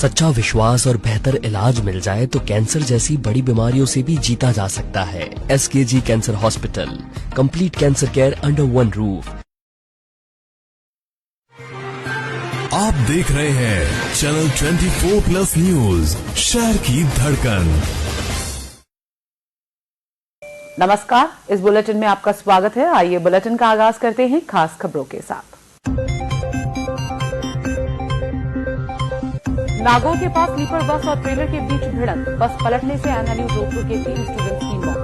सच्चा विश्वास और बेहतर इलाज मिल जाए तो कैंसर जैसी बड़ी बीमारियों से भी जीता जा सकता है। SKG cancer hospital, complete cancer care under one roof. आप देख रहे हैं चैनल 24+ न्यूज, शहर की धड़कन। नमस्कार, इस बुलेटिन में आपका स्वागत है। आइए बुलेटिन का आगाज करते हैं खास खबरों के साथ। नागौर के पास स्लीपर बस और ट्रेलर के बीच भिड़ंत, बस पलटने से एनएलयू जोधपुर के 3 स्टूडेंट्स की मौत।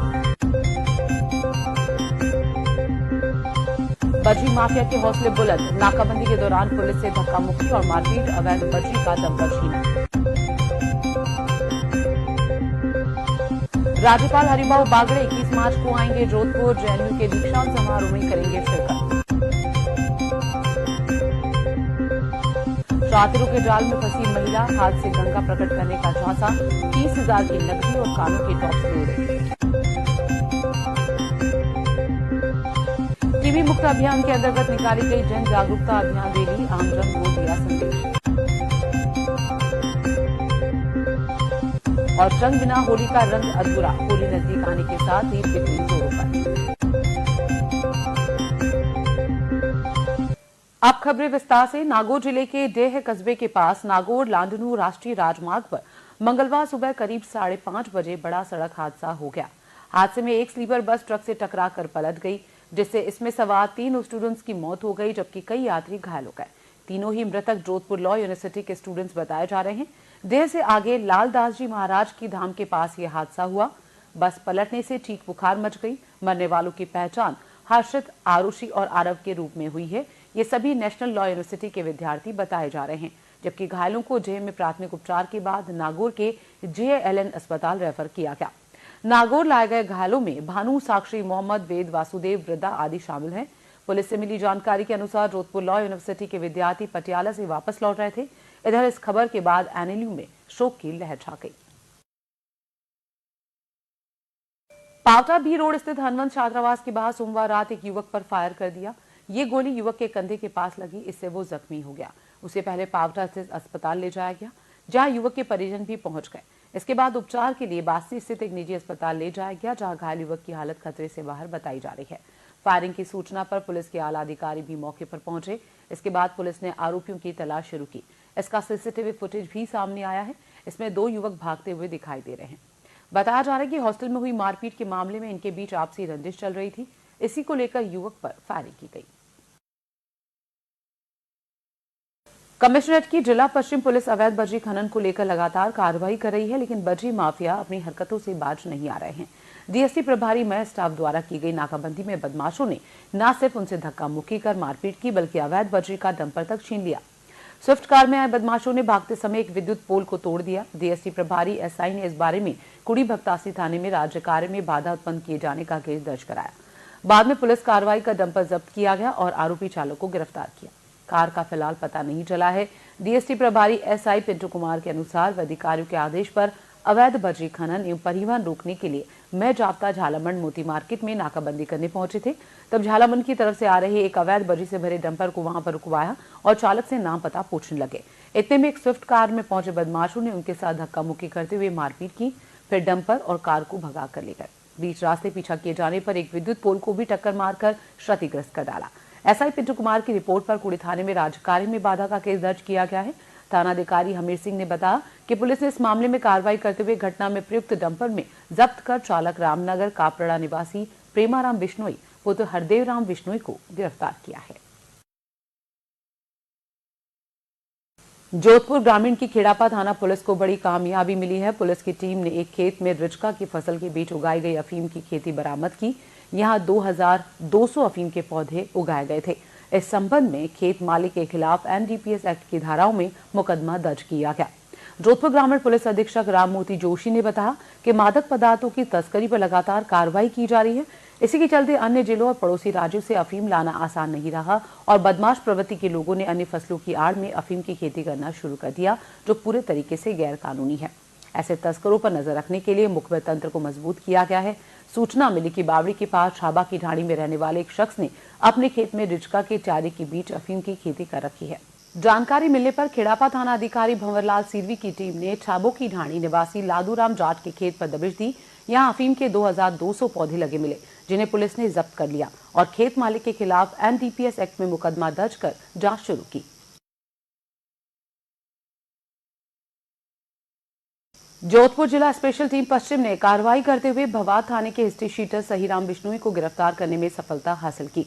बजरी माफिया के हौसले बुलंद, नाकाबंदी के दौरान पुलिस से धक्का मुक्की और मारपीट, अवैध बजरी का दमकल छीना। राज्यपाल हरिभाऊ बागड़े 21 मार्च को आएंगे जोधपुर, जेएनयू के दीक्षांत समारोह में करेंगे शिरकत। रातिरों के जाल में फंसी महिला, हाथ से गंगा प्रकट करने का झांसा, 30,000 की नकदी और कानों के टॉप्स ले। टीबी मुक्त अभियान के अंतर्गत निकाली गई जन जागरूकता अभियान रैली, आमजन को दिया संदेश। और रंग बिना होली का रंग अधूरा, होली नजदीक आने के साथ ही बिक्री जोरों पर। अब खबरें विस्तार से। नागौर जिले के डेह कस्बे के पास नागौर लांडनू राष्ट्रीय राजमार्ग पर मंगलवार सुबह करीब 5:30 बजे बड़ा सड़क हादसा हो गया। हादसे में एक स्लीपर बस ट्रक से टकराकर पलट गई, जिससे इसमें सवार 3 स्टूडेंट्स की मौत हो गई, जबकि कई यात्री घायल हो गए। तीनों ही मृतक जोधपुर लॉ यूनिवर्सिटी के स्टूडेंट्स बताए जा रहे हैं। देह से आगे लालदास जी महाराज की धाम के पास यह हादसा हुआ। बस पलटने से चीख पुकार मच गई। मरने वालों की पहचान हर्षित, आरुषि और आरव के रूप में हुई है। ये सभी नेशनल लॉ यूनिवर्सिटी के विद्यार्थी बताए जा रहे हैं, जबकि घायलों को जेएम में प्राथमिक उपचार के बाद नागौर के JLN अस्पताल रेफर किया गया। नागौर लाए गए घायलों में भानु, साक्षी, मोहम्मद, वेद, वासुदेव, वृद्धा आदि शामिल हैं। पुलिस से मिली जानकारी के अनुसार जोधपुर लॉ यूनिवर्सिटी के विद्यार्थी पटियाला से वापस लौट रहे थे। इधर इस खबर के बाद एनएलयू में शोक की लहर छा गई। पावटा बी रोड स्थित हनुमंत छात्रावास के बाहर सोमवार रात एक युवक पर फायर कर दिया। ये गोली युवक के कंधे के पास लगी, इससे वो जख्मी हो गया। उसे पहले पावटा स्थित अस्पताल ले जाया गया, जहां युवक के परिजन भी पहुंच गए। इसके बाद उपचार के लिए बास्ती स्थित एक निजी अस्पताल ले जाया गया, जहां घायल युवक की हालत खतरे से बाहर बताई जा रही है। फायरिंग की सूचना पर पुलिस के आला अधिकारी भी मौके पर पहुंचे। इसके बाद पुलिस ने आरोपियों की तलाश शुरू की। इसका सीसीटीवी फुटेज भी सामने आया है। इसमें 2 युवक भागते हुए दिखाई दे रहे हैं। बताया जा रहा है कि हॉस्टल में हुई मारपीट के मामले में इनके बीच आपसी रंजिश चल रही थी। इसी को लेकर युवक पर फायरिंग की गई। कमिश्नरेट की जिला पश्चिम पुलिस अवैध बजरी खनन को लेकर लगातार कार्रवाई कर रही है, लेकिन बजरी माफिया अपनी हरकतों से बाज नहीं आ रहे हैं। डीएसपी प्रभारी मय स्टाफ द्वारा की गई नाकाबंदी में बदमाशों ने न सिर्फ उनसे धक्का मुक्की कर मारपीट की, बल्कि अवैध बजरी का डंपर तक छीन लिया। स्विफ्ट कार में आए बदमाशों ने भागते समय एक विद्युत पोल को तोड़ दिया। डीएसपी प्रभारी SI ने इस बारे में कुड़ी भक्तासी थाने में राज्य कार्य में बाधा उत्पन्न किए जाने का केस दर्ज कराया। बाद में पुलिस कार्रवाई कर डंपर जब्त किया गया और आरोपी चालक को गिरफ्तार किया। कार का फिलहाल पता नहीं चला है। डीएसपी प्रभारी SI पिंटू कुमार के अनुसार अधिकारियों के आदेश पर अवैध बजरी खनन एवं परिवहन रोकने के लिए मैं जाप्ता झालामंड मोती मार्केट में नाकाबंदी करने पहुंचे थे। तब झालामंड की तरफ से आ रहे एक अवैध बजरी से भरे डंपर को वहां पर रुकवाया और चालक से नाम पता पूछने लगे। इतने में एक स्विफ्ट कार में पहुंचे बदमाशों ने उनके साथ धक्का मुक्की करते हुए मारपीट की, फिर डंपर और कार को भगा कर ले गए। बीच रास्ते पीछा किए जाने पर एक विद्युत पोल को भी टक्कर मारकर क्षतिग्रस्त कर डाला। SI पिंटू कुमार की रिपोर्ट पर कुड़ी थाने में राज्यकार्य में बाधा का केस दर्ज किया गया है। थानाधिकारी हमीर सिंह ने बताया कि पुलिस ने इस मामले में कार्रवाई करते हुए घटना में प्रयुक्त डंपर में जब्त कर चालक रामनगर कापड़ा निवासी प्रेमाराम बिश्नोई पुत्र हरदेव राम बिश्नोई को गिरफ्तार किया है। जोधपुर ग्रामीण की खेड़ापा थाना पुलिस को बड़ी कामयाबी मिली है। पुलिस की टीम ने एक खेत में रिचका की फसल के बीच उगाई गई अफीम की खेती बरामद की। यहाँ 2200 अफीम के पौधे उगाए गए थे। इस संबंध में खेत मालिक के खिलाफ NDPS एक्ट की धाराओं में मुकदमा दर्ज किया गया। जोधपुर ग्रामीण पुलिस अधीक्षक राममूर्ति जोशी ने बताया कि मादक पदार्थों की तस्करी पर लगातार कार्रवाई की जा रही है। इसी के चलते अन्य जिलों और पड़ोसी राज्यों से अफीम लाना आसान नहीं रहा और बदमाश प्रवृत्ति के लोगों ने अन्य फसलों की आड़ में अफीम की खेती करना शुरू कर दिया, जो पूरे तरीके से गैर कानूनी है। ऐसे तस्करों पर नजर रखने के लिए मुखबिर तंत्र को मजबूत किया गया है। सूचना मिली कि बावड़ी के पास छाबा की ढाणी में रहने वाले एक शख्स ने अपने खेत में रिचका के चारे के बीच अफीम की खेती कर रखी है। जानकारी मिलने पर खेड़ापा थाना अधिकारी भंवरलाल सिरवी की टीम ने छाबो की ढाणी निवासी लादूराम जाट के खेत पर दबिश दी। यहां अफीम के 2200 पौधे लगे मिले, जिन्हें पुलिस ने जब्त कर लिया और खेत मालिक के खिलाफ एनडीपीएस एक्ट में मुकदमा दर्ज कर जांच शुरू की। जोधपुर जिला स्पेशल टीम पश्चिम ने कार्रवाई करते हुए भवाद थाने के हिस्ट्री शीटर सहीराम बिश्नोई को गिरफ्तार करने में सफलता हासिल की।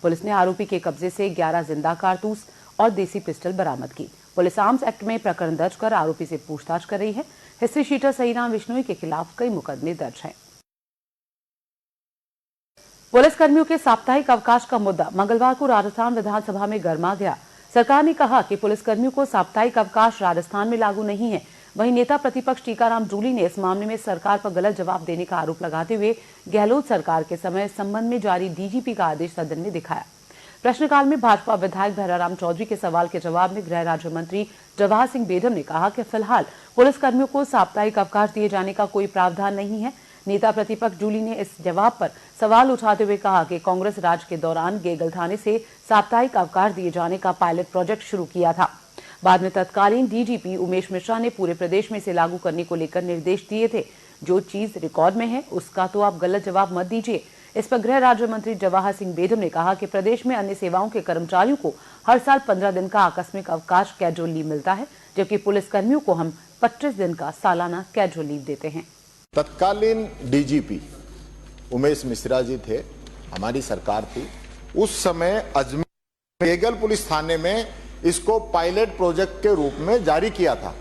पुलिस ने आरोपी के कब्जे से 11 जिंदा कारतूस और देसी पिस्टल बरामद की। पुलिस आर्म्स एक्ट में प्रकरण दर्ज कर आरोपी से पूछताछ कर रही है। हिस्ट्री शीटर सहीराम बिश्नोई के खिलाफ कई मुकदमे दर्ज हैं। पुलिस कर्मियों के साप्ताहिक अवकाश का मुद्दा मंगलवार को राजस्थान विधानसभा में गर्मा गया। सरकार ने कहा कि पुलिस कर्मियों को साप्ताहिक अवकाश राजस्थान में लागू नहीं है। वहीं नेता प्रतिपक्ष टीकाराम जूली ने इस मामले में सरकार पर गलत जवाब देने का आरोप लगाते हुए गहलोत सरकार के समय इस संबंध में जारी डीजीपी का आदेश सदन में दिखाया। प्रश्नकाल में भाजपा विधायक भैराराम चौधरी के सवाल के जवाब में गृह राज्य मंत्री जवाहर सिंह बेदम ने कहा कि फिलहाल पुलिस कर्मियों को साप्ताहिक अवकाश दिए जाने का कोई प्रावधान नहीं है। नेता प्रतिपक्ष जूली ने इस जवाब पर सवाल उठाते हुए कहा कि कांग्रेस राज के दौरान गेगल थाने से साप्ताहिक अवकाश दिए जाने का पायलट प्रोजेक्ट शुरू किया था। बाद में तत्कालीन डीजीपी उमेश मिश्रा ने पूरे प्रदेश में इसे लागू करने को लेकर निर्देश दिए थे। जो चीज रिकॉर्ड में है उसका तो आप गलत जवाब मत दीजिए। इस पर गृह राज्य मंत्री जवाहर सिंह बेदम ने कहा कि प्रदेश में अन्य सेवाओं के कर्मचारियों को हर साल 15 दिन का आकस्मिक अवकाश कैजुअल लीव मिलता है, जबकि पुलिस कर्मियों को हम 25 दिन का सालाना कैजुअल लीव देते हैं। तत्कालीन डीजीपी उमेश मिश्रा जी थे, हमारी सरकार थी। उस समय अजमेर गेगल पुलिस थाने में इसको पायलट प्रोजेक्ट के रूप में जारी किया था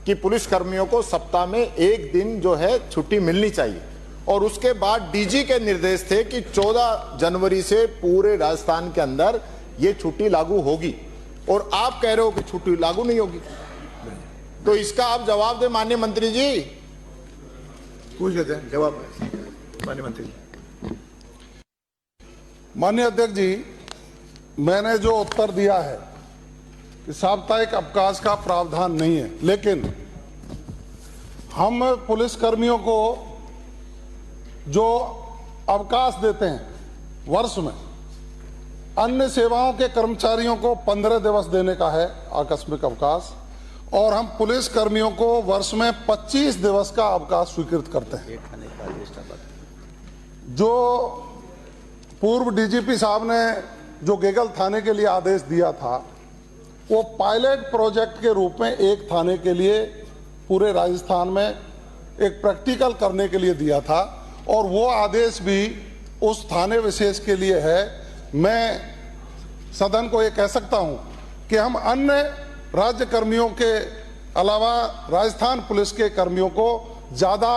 कि पुलिस कर्मियों को सप्ताह में एक दिन जो है छुट्टी मिलनी चाहिए। और उसके बाद डीजी के निर्देश थे कि 14 जनवरी से पूरे राजस्थान के अंदर ये छुट्टी लागू होगी, और आप कह रहे हो कि छुट्टी लागू नहीं होगी। तो इसका आप जवाब दें माननीय मंत्री जी। पूछ लेते हैं जवाब माननीय मंत्री जी। माननीय अध्यक्ष जी, मैंने जो उत्तर दिया है कि साप्ताहिक अवकाश का प्रावधान नहीं है, लेकिन हम पुलिस कर्मियों को जो अवकाश देते हैं वर्ष में, अन्य सेवाओं के कर्मचारियों को 15 दिवस देने का है आकस्मिक अवकाश, और हम पुलिस कर्मियों को वर्ष में 25 दिवस का अवकाश स्वीकृत करते हैं। जो पूर्व डीजीपी साहब ने जो गेगल थाने के लिए आदेश दिया था, वो पायलट प्रोजेक्ट के रूप में एक थाने के लिए पूरे राजस्थान में एक प्रैक्टिकल करने के लिए दिया था, और वो आदेश भी उस थाने विशेष के लिए है। मैं सदन को ये कह सकता हूं कि हम अन्य राज्य कर्मियों के अलावा राजस्थान पुलिस के कर्मियों को ज्यादा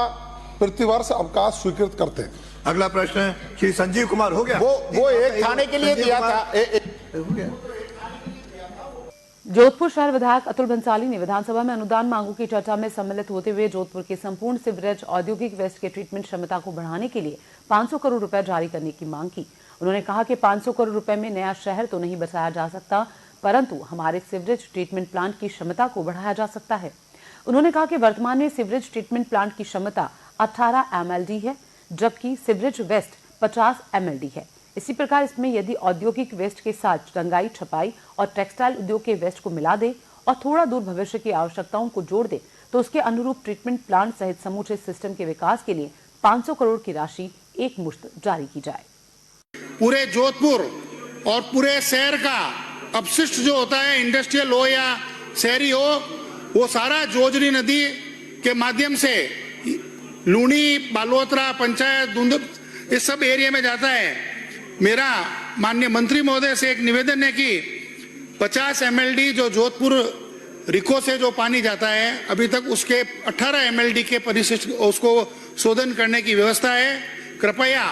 प्रतिवर्ष अवकाश स्वीकृत करते हैं। अगला प्रश्न श्री संजीव कुमार। हो गया वो एक थाने के लिए दिया था। हो गया। जोधपुर शहर विधायक अतुल बंसाली ने विधानसभा में अनुदान मांगों की चर्चा में सम्मिलित होते हुए जोधपुर के संपूर्ण सीवरेज औद्योगिक वेस्ट के ट्रीटमेंट क्षमता को बढ़ाने के लिए 500 करोड़ रुपए जारी करने की मांग की। उन्होंने कहा कि 500 करोड़ रुपए में नया शहर तो नहीं बसाया जा सकता, परंतु हमारे सीवरेज ट्रीटमेंट प्लांट की क्षमता को बढ़ाया जा सकता है। उन्होंने कहा कि वर्तमान में सीवरेज ट्रीटमेंट प्लांट की क्षमता 18 MLD है, जबकि सीवरेज वेस्ट 50 MLD है। इसी प्रकार इसमें यदि औद्योगिक वेस्ट के साथ रंगाई, छपाई और टेक्सटाइल उद्योग के वेस्ट को मिला दे और थोड़ा दूर भविष्य की आवश्यकताओं को जोड़ दे तो उसके अनुरूप ट्रीटमेंट प्लांट सहित समूचे सिस्टम के विकास के लिए 500 करोड़ की राशि एक मुश्त जारी की जाए। पूरे जोधपुर और पूरे शहर का अपशिष्ट जो होता है, इंडस्ट्रियल हो या शहरी हो, वो सारा जोजरी नदी के माध्यम से लूणी, बालोतरा, पंचायत, धुंध, इस सब एरिया में जाता है। मेरा माननीय मंत्री महोदय से एक निवेदन है कि 50 MLD जो जोधपुर रिको से जो पानी जाता है, अभी तक उसके 18 MLD के परिशिष्ट उसको शोधन करने की व्यवस्था है। कृपया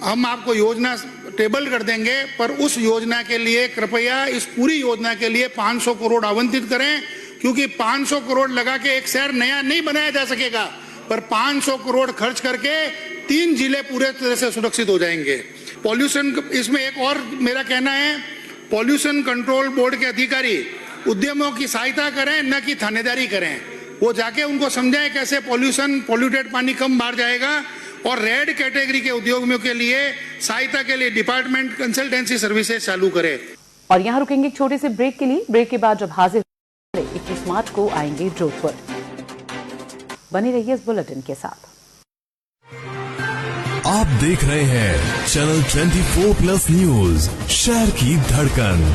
हम आपको योजना टेबल कर देंगे, पर उस योजना के लिए कृपया इस पूरी योजना के लिए 500 करोड़ आवंटित करें, क्योंकि 500 करोड़ लगा के एक शहर नया नहीं बनाया जा सकेगा, पर 500 करोड़ खर्च करके 3 जिले पूरे तरह से सुरक्षित हो जाएंगे। पॉल्यूशन, इसमें एक और मेरा कहना है, पॉल्यूशन कंट्रोल बोर्ड के अधिकारी उद्यमों की सहायता करें, न कि थानेदारी करें। वो जाके उनको समझाएं कैसे पॉल्यूटेड पानी कम बाहर जाएगा, और रेड कैटेगरी के उद्योगों के लिए सहायता के लिए डिपार्टमेंट कंसल्टेंसी सर्विसेज चालू करे। और यहाँ रुकेंगे एक छोटे से ब्रेक के लिए। ब्रेक के बाद जब हाजिर 21 मार्च को आएंगे जोधपुर। बने रहिए इस बुलेटिन के साथ। आप देख रहे हैं चैनल 24+ न्यूज, शहर की धड़कन।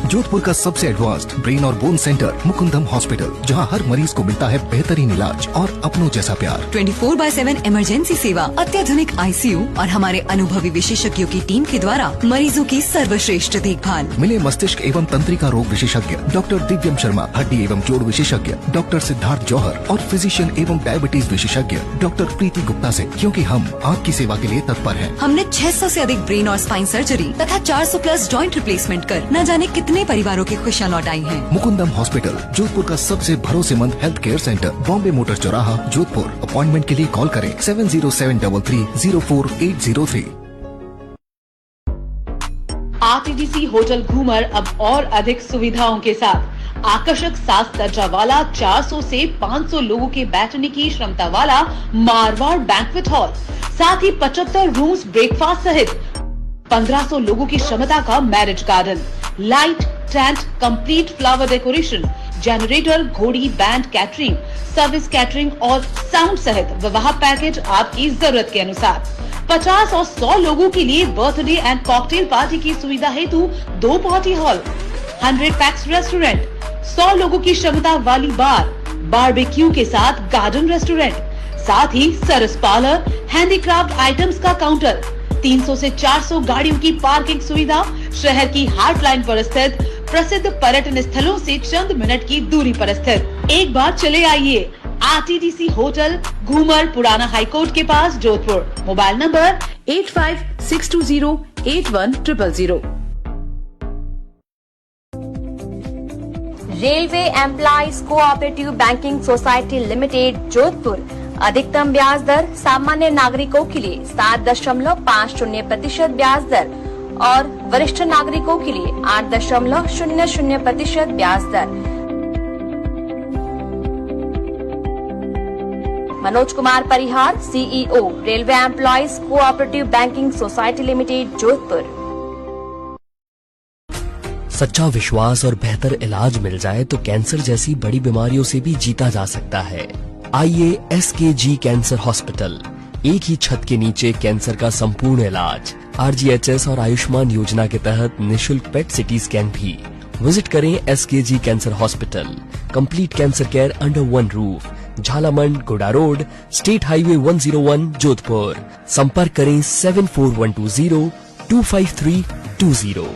जोधपुर का सबसे एडवांस्ड ब्रेन और बोन सेंटर मुकुंदम हॉस्पिटल, जहां हर मरीज को मिलता है बेहतरीन इलाज और अपनों जैसा प्यार। 24/7 इमरजेंसी सेवा, अत्याधुनिक आईसीयू और हमारे अनुभवी विशेषज्ञों की टीम के द्वारा मरीजों की सर्वश्रेष्ठ देखभाल। मिले मस्तिष्क एवं तंत्रिका रोग विशेषज्ञ डॉक्टर दिव्यम शर्मा, हड्डी एवं जोड़ विशेषज्ञ डॉक्टर सिद्धार्थ जौहर और फिजिशियन एवं डायबिटीज विशेषज्ञ डॉक्टर प्रीति गुप्ता से, क्योंकि हम आपकी सेवा के लिए तत्पर हैं। हमने 600 से अधिक ब्रेन और स्पाइन सर्जरी तथा 400+ जॉइंट रिप्लेसमेंट कर न जाने कितने परिवारों की खुशियाँ लौटाई हैं। मुकुंदम हॉस्पिटल, जोधपुर का सबसे भरोसेमंद health care centre, Bombay motor चौराहा, जोधपुर। अपॉइंटमेंट के लिए कॉल करें 7073304803। आरटीडीसी होटल घूमर अब और अधिक सुविधाओं के साथ आकर्षक 7 दर्जा वाला 400 से 500 लोगों के बैठने की क्षमता वाला मारवाड़ बैंक्वेट हॉल, साथ ही 75 रूम्स ब्रेकफास्ट सहित 1500 लोगों की क्षमता का marriage garden, light, tent, complete flower decoration, generator, घोड़ी, बैंड, कैटरिंग, सर्विस कैटरिंग और साउंड सहित विवाह पैकेज आपकी जरूरत के अनुसार। 50 और 100 लोगों के लिए बर्थडे एंड कॉकटेल पार्टी की सुविधा हेतु 2 पार्टी हॉल, 100 पैक्स रेस्टोरेंट, 100 लोगों की क्षमता वाली बार, बारबेक्यू के साथ गार्डन रेस्टोरेंट, साथ ही सरस पार्लर, हैंडीक्राफ्ट आइटम्स का काउंटर, 300 से 400 गाड़ियों की पार्किंग सुविधा, शहर की हार्टलाइन पर स्थित प्रसिद्ध पर्यटन स्थलों से चंद मिनट की दूरी पर स्थित। एक बार चले आइए आरटीडीसी होटल घूमर, पुराना हाईकोर्ट के पास, Jodhpur. Mobile number 8562081000। Railway employees cooperative banking society limited, Jodhpur. अधिकतम ब्याज दर सामान्य नागरिकों के लिए 7.50% ब्याज दर और वरिष्ठ नागरिकों के लिए 8.00% ब्याज दर। Manoj Kumar Parihar, CEO, railway employees cooperative banking society limited, Jodhpur. सच्चा विश्वास और बेहतर इलाज मिल जाए तो कैंसर जैसी बड़ी बीमारियों से भी जीता जा सकता है। आइए एसकेजी कैंसर हॉस्पिटल, एक ही छत के नीचे कैंसर का संपूर्ण इलाज, आरजीएचएस और आयुष्मान योजना के तहत निशुल्क पेट सिटी स्कैन भी। विजिट करें SKG cancer hospital, complete cancer care under one roof, Jhalamand, गोडा रोड, स्टेट हाईवे 101, जोधपुर। संपर्क करें 7412025320।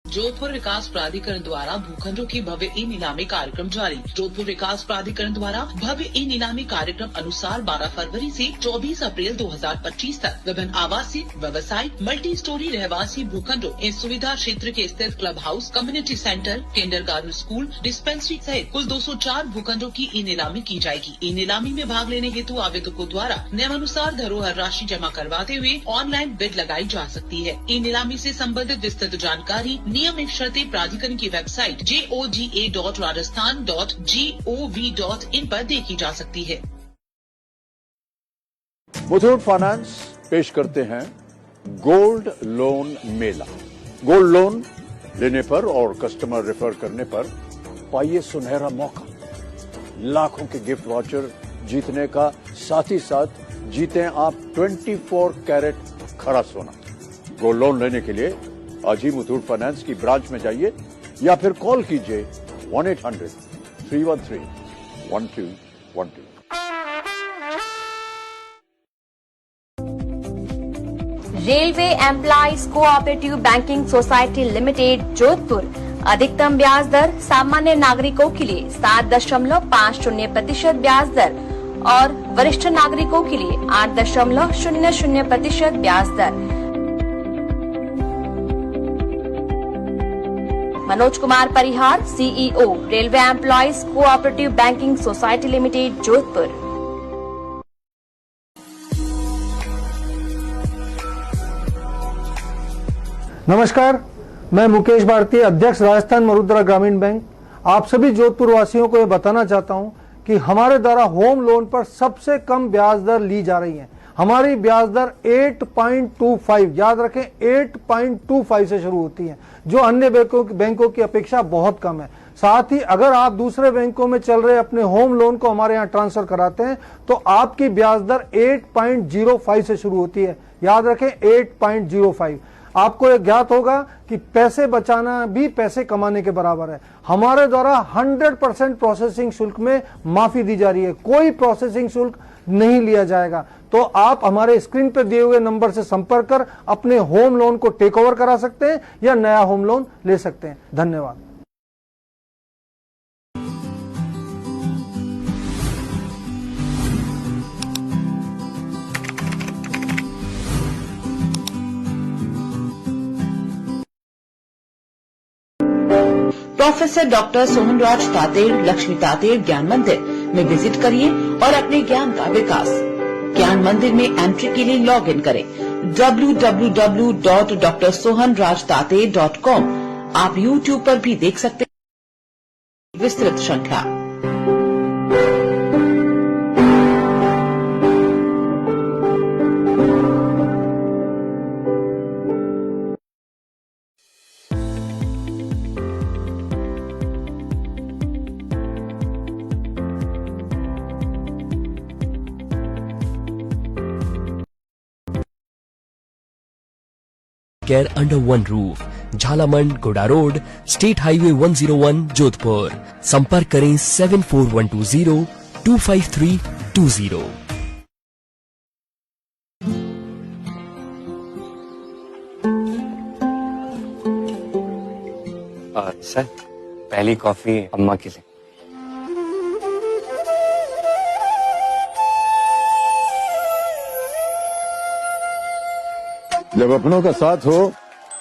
जोधपुर विकास प्राधिकरण द्वारा भूखंडों की भव्य ई नीलामी कार्यक्रम जारी। जोधपुर विकास प्राधिकरण द्वारा भव्य ई नीलामी कार्यक्रम अनुसार 12 फरवरी से 24 अप्रैल 2025 तक विभिन्न आवासीय, व्यवसायिक, मल्टी स्टोरी रहवासी भूखंडों इन सुविधा क्षेत्र के स्थित club house, community centre, kindergarten school, dispensary सहित कुल 204 भूखंडों की ई नीलामी की जाएगी। ई नीलामी में भाग लेने हेतु आवेदकों द्वारा नियमानुसार धरोहर राशि जमा करवाते हुए ऑनलाइन बिड लगाई जा सकती है। ई नीलामी से संबंधित विस्तृत जानकारी नियम एवं शर्तें प्राधिकरण की वेबसाइट joga.rajasthan.gov.in पर देखी जा सकती है। मुथूट फाइनेंस पेश करते हैं गोल्ड लोन मेला। गोल्ड लोन लेने पर और कस्टमर रेफर करने पर पाइए सुनहरा मौका, लाखों के गिफ्ट वाउचर जीतने का, साथ ही साथ जीते आप 24 कैरेट खरा सोना। गोल्ड लोन लेने के लिए आज ही मुथूट फाइनेंस की ब्रांच में जाइए या फिर कॉल कीजिए 1-800-313-1212। Railway employees cooperative banking society limited, Jodhpur. अधिकतम ब्याज दर सामान्य नागरिकों के लिए 7.50% ब्याज दर और वरिष्ठ नागरिकों के लिए 8.00% ब्याज दर। मनोज कुमार परिहार, CEO, railway employees cooperative banking society limited, Jodhpur. नमस्कार, मैं मुकेश भारती, अध्यक्ष राजस्थान मरुद्रा ग्रामीण बैंक। आप सभी जोधपुर वासियों को ये बताना चाहता हूं कि हमारे द्वारा होम लोन पर सबसे कम ब्याज दर ली जा रही है। हमारी ब्याज दर 8.25, याद रखें 8.25 से शुरू होती है, जो अन्य बैंकों की अपेक्षा बहुत कम है। साथ ही अगर आप दूसरे बैंकों में चल रहे अपने होम लोन को हमारे यहाँ ट्रांसफर कराते हैं तो आपकी ब्याज दर 8.05 से शुरू होती है, याद रखें 8.05। आपको यह ज्ञात होगा कि पैसे बचाना भी पैसे कमाने के बराबर है। हमारे द्वारा 100% प्रोसेसिंग शुल्क में माफी दी जा रही है, कोई प्रोसेसिंग शुल्क नहीं लिया जाएगा। तो आप हमारे स्क्रीन पर दिए हुए नंबर से संपर्क कर अपने होम लोन को टेक ओवर करा सकते हैं या नया होम लोन ले सकते हैं। धन्यवाद। प्रोफेसर डॉक्टर सोहनराज तातेड़, लक्ष्मी तातेड़ ज्ञान मंदिर में विजिट करिए और अपने ज्ञान का विकास। ज्ञान मंदिर में एंट्री के लिए लॉग इन करें www.drsohanrajtate.com। आप YouTube पर भी देख सकते हैं विस्तृत श्रृंखला। Care under one roof, Jhalamand, गोडा रोड, स्टेट हाईवे 101, जोधपुर। संपर्क करें 7412025320। सर, पहली कॉफी अम्मा के लिए। जब अपनों का साथ हो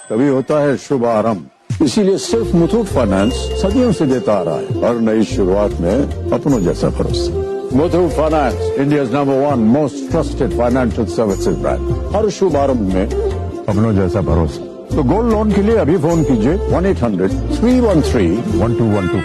तभी होता है शुभ आरंभ। इसीलिए सिर्फ मुथूट फाइनेंस सदियों से देता आ रहा है हर नई शुरुआत में अपनों जैसा भरोसा। Muthoot finance, India's number 1 most trusted financial services brand. हर शुभ आरंभ में अपनों जैसा भरोसा। तो गोल्ड लोन के लिए अभी फोन कीजिए 1-800-313-1212।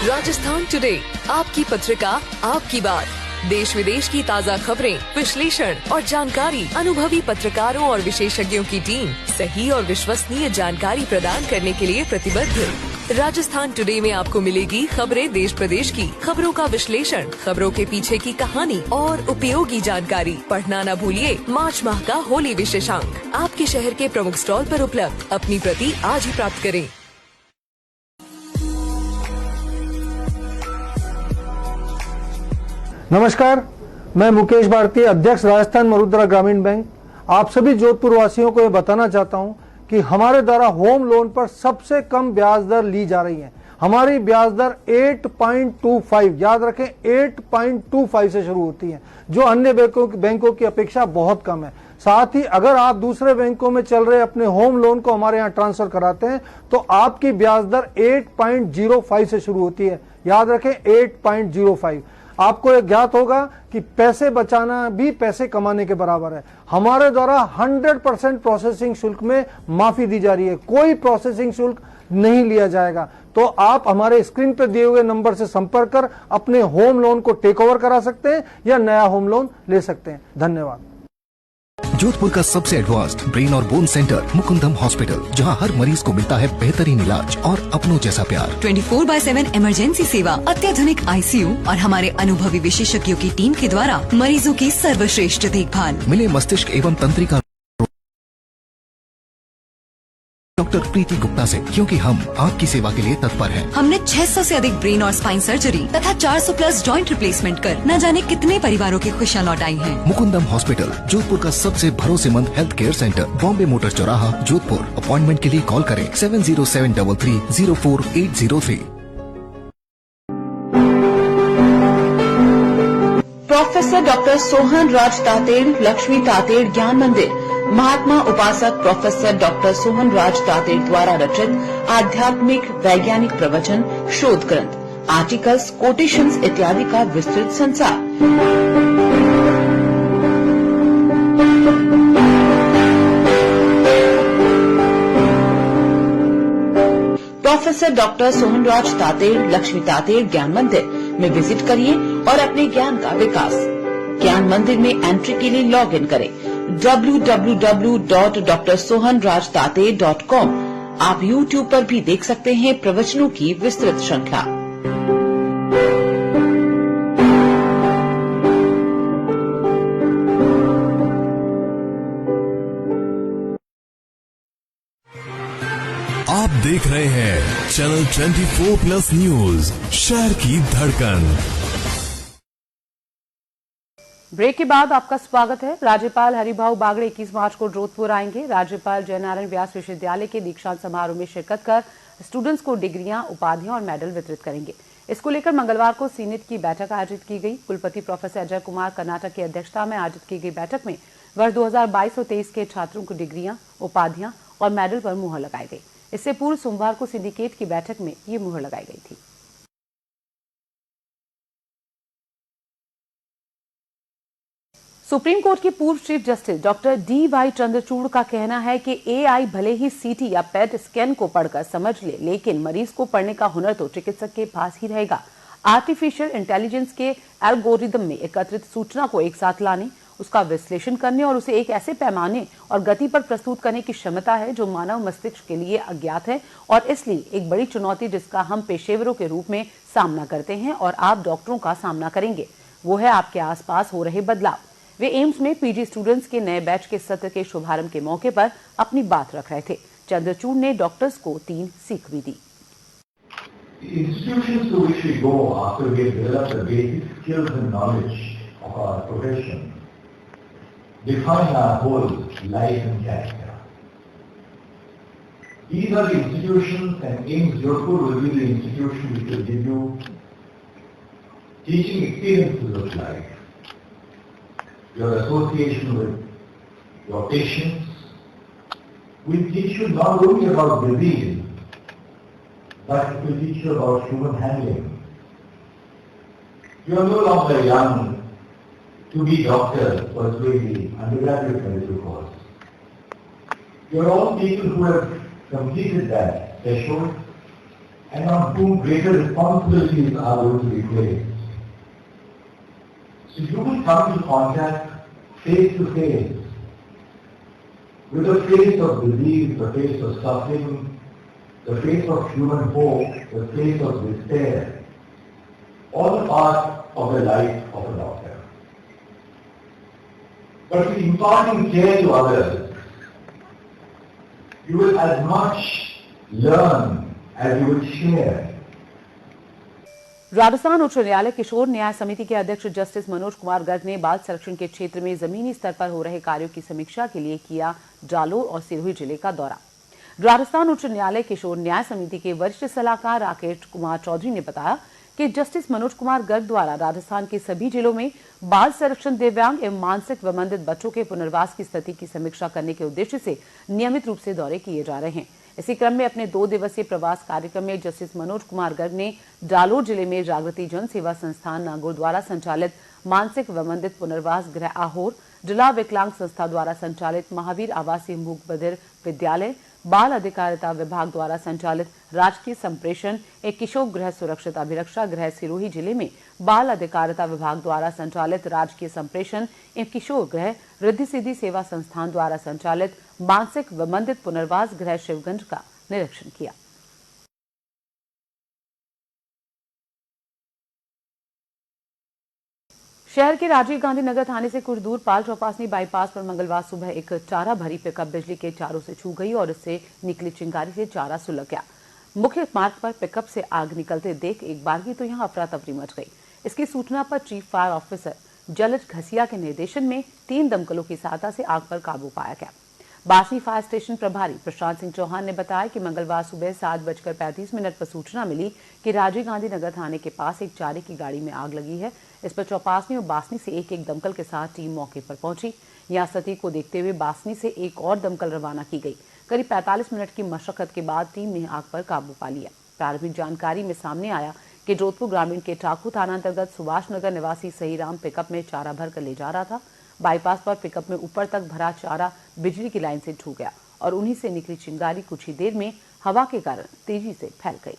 राजस्थान टुडे, आपकी पत्रिका, आपकी बात। देश विदेश की ताज़ा खबरें, विश्लेषण और जानकारी, अनुभवी पत्रकारों और विशेषज्ञों की टीम सही और विश्वसनीय जानकारी प्रदान करने के लिए प्रतिबद्ध। राजस्थान टुडे में आपको मिलेगी खबरें देश प्रदेश की, खबरों का विश्लेषण, खबरों के पीछे की कहानी और उपयोगी जानकारी। पढ़ना न भूलिए मार्च माह का होली विशेषांक, आपके शहर के प्रमुख स्टॉल पर उपलब्ध। अपनी प्रति आज ही प्राप्त करें। नमस्कार, मैं मुकेश भारती, अध्यक्ष राजस्थान मरुद्रा ग्रामीण बैंक। आप सभी जोधपुर वासियों को यह बताना चाहता हूं कि हमारे द्वारा होम लोन पर सबसे कम ब्याज दर ली जा रही है। हमारी ब्याज दर 8.25, याद रखें 8.25 से शुरू होती है, जो अन्य बैंकों की अपेक्षा बहुत कम है। साथ ही अगर आप दूसरे बैंकों में चल रहे अपने होम लोन को हमारे यहाँ ट्रांसफर कराते हैं तो आपकी ब्याज दर 8.05 से शुरू होती है, याद रखें 8.05। आपको यह ज्ञात होगा कि पैसे बचाना भी पैसे कमाने के बराबर है। हमारे द्वारा 100% प्रोसेसिंग शुल्क में माफी दी जा रही है, कोई प्रोसेसिंग शुल्क नहीं लिया जाएगा। तो आप हमारे स्क्रीन पर दिए हुए नंबर से संपर्क कर अपने होम लोन को टेक ओवर करा सकते हैं या नया होम लोन ले सकते हैं। धन्यवाद। जोधपुर का सबसे एडवांस्ड ब्रेन और बोन सेंटर मुकुंदम हॉस्पिटल, जहां हर मरीज को मिलता है बेहतरीन इलाज और अपनों जैसा प्यार। 24/7 इमरजेंसी सेवा, अत्याधुनिक ICU और हमारे अनुभवी विशेषज्ञों की टीम के द्वारा मरीजों की सर्वश्रेष्ठ देखभाल। मिले मस्तिष्क एवं तंत्रिका डॉक्टर प्रीति गुप्ता से, क्योंकि हम आपकी सेवा के लिए तत्पर हैं। हमने 600 से अधिक ब्रेन और स्पाइन सर्जरी तथा 400+ जॉइंट रिप्लेसमेंट कर न जाने कितने परिवारों की खुशियां लौटाई हैं। मुकुंदम हॉस्पिटल, जोधपुर का सबसे भरोसेमंद health care centre, Bombay motor चौराहा, जोधपुर। अपॉइंटमेंट के लिए कॉल करें 7073304803। प्रोफेसर डॉक्टर सोहन राज तातेड़ लक्ष्मी तातेड़ ज्ञान मंदिर महात्मा उपासक प्रोफेसर डॉक्टर सोहन राज तातेड़ द्वारा रचित आध्यात्मिक वैज्ञानिक प्रवचन, शोध ग्रंथ, आर्टिकल्स, कोटेशंस इत्यादि का विस्तृत संसार। प्रोफेसर डॉक्टर सोहनराज तातेड़ लक्ष्मी तातेड़ ज्ञान मंदिर में विजिट करिए और अपने ज्ञान का विकास। ज्ञान मंदिर में एंट्री के लिए लॉग इन करें www.drsohanrajtate.com। आप YouTube पर भी देख सकते हैं प्रवचनों की विस्तृत श्रृंखला। आप देख रहे हैं चैनल 24+ न्यूज, शहर की धड़कन। ब्रेक के बाद आपका स्वागत है। राज्यपाल हरिभाऊ बागड़े 21 मार्च को जोधपुर आएंगे। राज्यपाल जयनारायण व्यास विश्वविद्यालय के दीक्षांत समारोह में शिरकत कर स्टूडेंट्स को डिग्रियां, उपाधियां और मेडल वितरित करेंगे। इसको लेकर मंगलवार को सीनेट की बैठक आयोजित की गई। कुलपति प्रोफेसर अजय कुमार कर्नाटक की अध्यक्षता में आयोजित की गई बैठक में वर्ष 2022 और 23 के छात्रों को डिग्रियां, उपाधियां और मेडल पर मुहर लगाई गई। इससे पूर्व सोमवार को सिंडिकेट की बैठक में ये मुहर लगाई गई थी। सुप्रीम कोर्ट के पूर्व chief justice doctor D.Y. Chandrachud का कहना है कि AI भले ही CT या PET स्कैन को पढ़कर समझ ले, लेकिन मरीज को पढ़ने का हुनर तो चिकित्सक के पास ही रहेगा। आर्टिफिशियल इंटेलिजेंस के एल्गोरिदम में एकत्रित सूचना को एक साथ लाने, उसका विश्लेषण करने और उसे एक ऐसे पैमाने और गति पर प्रस्तुत करने की क्षमता है जो मानव मस्तिष्क के लिए अज्ञात है और इसलिए एक बड़ी चुनौती जिसका हम पेशेवरों के रूप में सामना करते हैं और आप डॉक्टरों का सामना करेंगे। वो है आपके आसपास हो रहे बदलाव। वे एम्स में पीजी स्टूडेंट्स के नए बैच के सत्र के शुभारंभ के मौके पर अपनी बात रख रहे थे। चंद्रचूड़ ने डॉक्टर्स को 3 सीख भी दी। Institutions to which we go after we have developed the basic skills and knowledge of our profession define our whole life and character. These are the institutions, and AIIMS Jodhpur will be the institution which will give you teaching experiences of life. Your association with your patients will teach you not only about disease, but it will teach you about human handling. You are no longer young to be doctors pursuing the undergraduate medical course. You are all people who have completed that threshold and on whom greater responsibilities are going to be placed. So you will come in contact face to face with the face of disease, the face of suffering, the face of human hope, the face of despair, all part of the life of a doctor. But in imparting care to others, you will as much learn as you will share. Rajasthan उच्च न्यायालय किशोर न्याय समिति के अध्यक्ष justice Manoj Kumar Garg ने बाल संरक्षण के क्षेत्र में जमीनी स्तर पर हो रहे कार्यों की समीक्षा के लिए किया जालोर और सिरोही जिले का दौरा। राजस्थान उच्च न्यायालय किशोर न्याय समिति के वरिष्ठ सलाहकार राकेश कुमार चौधरी ने बताया कि जस्टिस मनोज कुमार गर्ग द्वारा राजस्थान के सभी जिलों में बाल संरक्षण, दिव्यांग एवं मानसिक वमंदित बच्चों के पुनर्वास की स्थिति की समीक्षा करने के उद्देश्य से नियमित रूप से दौरे किए जा रहे हैं। इसी क्रम में अपने 2 दिवसीय प्रवास कार्यक्रम में जस्टिस मनोज कुमार गर्ग ने जालोर जिले में जागृति जन सेवा संस्थान नागौर द्वारा संचालित मानसिक वमंदित पुनर्वास गृह आहोर, जिला विकलांग संस्था द्वारा संचालित महावीर आवासीय मूक बधिर विद्यालय, बाल अधिकारिता विभाग द्वारा संचालित राजकीय संप्रेषण एक किशोर गृह सुरक्षित अभिरक्षा गृह सिरोही जिले में बाल अधिकारिता विभाग द्वारा संचालित राजकीय संप्रेषण एक किशोर गृह रिद्धि सिद्धि सेवा संस्थान द्वारा संचालित मानसिक वमंदित पुनर्वास गृह शिवगंज का निरीक्षण किया। शहर के राजीव गांधी नगर थाने से कुछ दूर पाल चौपासनी बाईपास पर मंगलवार सुबह एक चारा भरी पिकअप बिजली के चारों से छू गई और इससे निकली चिंगारी से चारा सुलग गया। मुख्य मार्ग पर पिकअप से आग निकलते देख एक बारगी तो यहां अफरा तफरी मच गई। इसकी सूचना पर चीफ फायर ऑफिसर जलज घसिया के निर्देशन में 3 दमकलों की सहायता से आग पर काबू पाया गया। बासनी फायर स्टेशन प्रभारी प्रशांत सिंह चौहान ने बताया कि मंगलवार सुबह 7:35 पर सूचना मिली कि राजीव गांधी नगर थाने के पास एक चारे की गाड़ी में आग लगी है। इस पर चौपासनी और बासनी से एक दमकल के साथ टीम मौके पर पहुंची। यहां स्थिति को देखते हुए बासनी से एक और दमकल रवाना की गई। करीब 45 मिनट की मशक्कत के बाद टीम ने आग पर काबू पा लिया। प्रारंभिक जानकारी में सामने आया कि जोधपुर ग्रामीण के टाकू थाना अंतर्गत सुभाष नगर निवासी सहीराम पिकअप में चारा भरकर ले जा रहा था। बाईपास पर पिकअप में ऊपर तक भरा चारा बिजली की लाइन से छू गया और उन्हीं से निकली चिंगारी कुछ ही देर में हवा के कारण तेजी से फैल गई।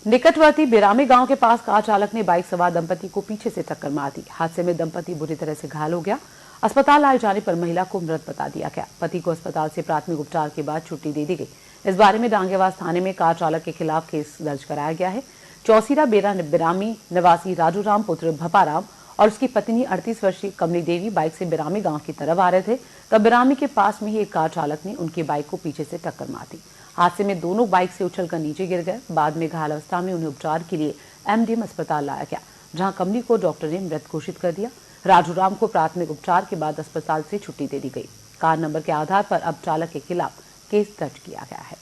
निकटवर्ती बिरामी गांव के पास कार चालक ने बाइक सवार दंपति को पीछे से टक्कर मार दी। हादसे में दंपति बुरी तरह से घायल हो गया। अस्पताल लाए जाने पर महिला को मृत बता दिया गया। पति को अस्पताल से प्राथमिक उपचार के बाद छुट्टी दे दी गई। इस बारे में डांगेवास थाने में कार चालक के खिलाफ केस दर्ज कराया गया है। चौसीरा बिरामी निवासी राजू राम पुत्र भपाराम और उसकी पत्नी 38 वर्षीय कमली देवी बाइक से बिरामी गांव की तरफ आ रहे थे। तब बिरामी के पास में ही एक कार चालक ने उनकी बाइक को पीछे से टक्कर मार दी। हादसे में दोनों बाइक से उछलकर नीचे गिर गए। बाद में घायल अवस्था में उन्हें उपचार के लिए एमडीएम अस्पताल लाया गया, जहां कमली को डॉक्टर ने मृत घोषित कर दिया। राजू राम को प्राथमिक उपचार के बाद अस्पताल से छुट्टी दे दी गई। कार नंबर के आधार पर अब चालक के खिलाफ केस दर्ज किया गया है।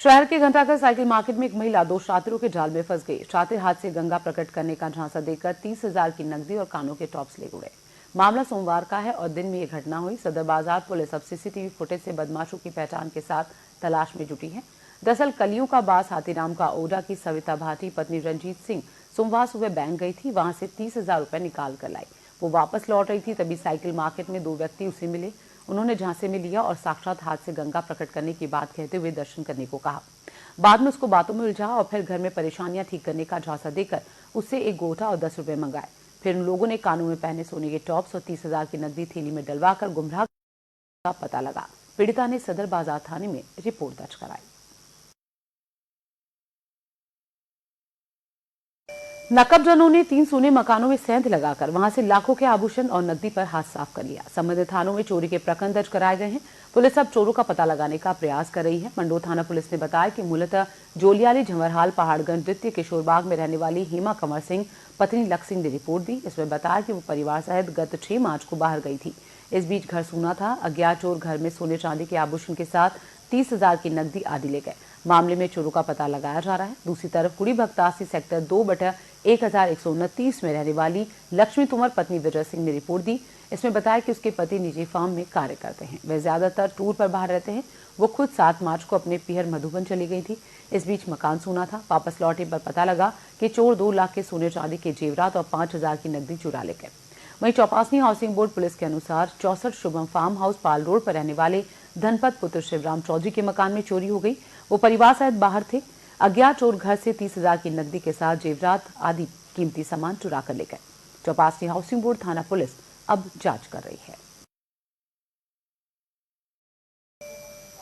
शहर के घंटाघर साइकिल मार्केट में एक महिला 2 शातिरों के जाल में फंस गई। शातिर हाथ से गंगा प्रकट करने का झांसा देकर 30,000 की नकदी और कानों के टॉप्स ले उड़े। मामला सोमवार का है और दिन में यह घटना हुई। सदर बाजार पुलिस अब सीसीटीवी फुटेज से बदमाशों की पहचान के साथ तलाश में जुटी है। दरअसल कलियों का बास हाथीराम का ओडा की सविता भाटी पत्नी रंजीत सिंह सोमवार सुबह बैंक गई थी। वहां से 30,000 रुपए निकाल कर लाई। वो वापस लौट रही थी, तभी साइकिल मार्केट में 2 व्यक्ति उसे मिले। उन्होंने झांसे में लिया और साक्षात हाथ से गंगा प्रकट करने की बात कहते हुए दर्शन करने को कहा। बाद में उसको बातों में उलझा और फिर घर में परेशानियां ठीक करने का झांसा देकर उससे एक गोटा और 10 रुपए मंगाए। फिर उन लोगों ने कानों में पहने सोने के टॉप्स और 30,000 की नकदी थैली में डलवाकर गुमराह का पता लगा। पीड़िता ने सदर बाजार थाने में रिपोर्ट दर्ज कराई। नकबजनों ने 3 सोने मकानों में सेंध लगाकर वहां से लाखों के आभूषण और नकदी पर हाथ साफ कर लिया। संबंधित थानों में चोरी के प्रकरण दर्ज कराए गए हैं। पुलिस अब चोरों का पता लगाने का प्रयास कर रही है। मंडोर थाना पुलिस ने बताया कि मूलतः जोलियाली झंवरहाल पहाड़गंज द्वितीय किशोरबाग में रहने वाली हेमा कंवर सिंह पत्नी लख सिंह ने रिपोर्ट दी। इसमें बताया कि वो परिवार सहित गत 6 मार्च को बाहर गई थी। इस बीच घर सूना था। अज्ञात चोर घर में सोने चांदी के आभूषण के साथ 30,000 की नकदी आदि ले गए। मामले में चोरों का पता लगाया जा रहा है। दूसरी तरफ कुड़ी भक्तासी सेक्टर 2/1129 में रहने वाली लक्ष्मी तोमर पत्नी विजय सिंह ने रिपोर्ट दी। इसमें बताया कि उसके पति निजी फर्म में कार्य करते हैं। वे ज्यादातर टूर पर बाहर रहते हैं। वो खुद 7 मार्च को अपने पियर मधुबन चली गई थी। इस बीच मकान सूना था। वापस लौटे पर पता लगा कि चोर 2 लाख के सोने चांदी के जेवरात और 5,000 की नकदी चुरा ले गए। वहीं चौपासनी हाउसिंग बोर्ड पुलिस के अनुसार 64 शुभम फार्म हाउस पाल रोड पर रहने वाले धनपत पुत्र शिवराम चौधरी के मकान में चोरी हो गई। वो परिवार सहित बाहर थे। अज्ञात चोर घर से 30,000 की नकदी के साथ जेवरात आदि कीमती सामान चुरा कर ले गए। चौपासनी हाउसिंग बोर्ड थाना पुलिस अब जांच कर रही है।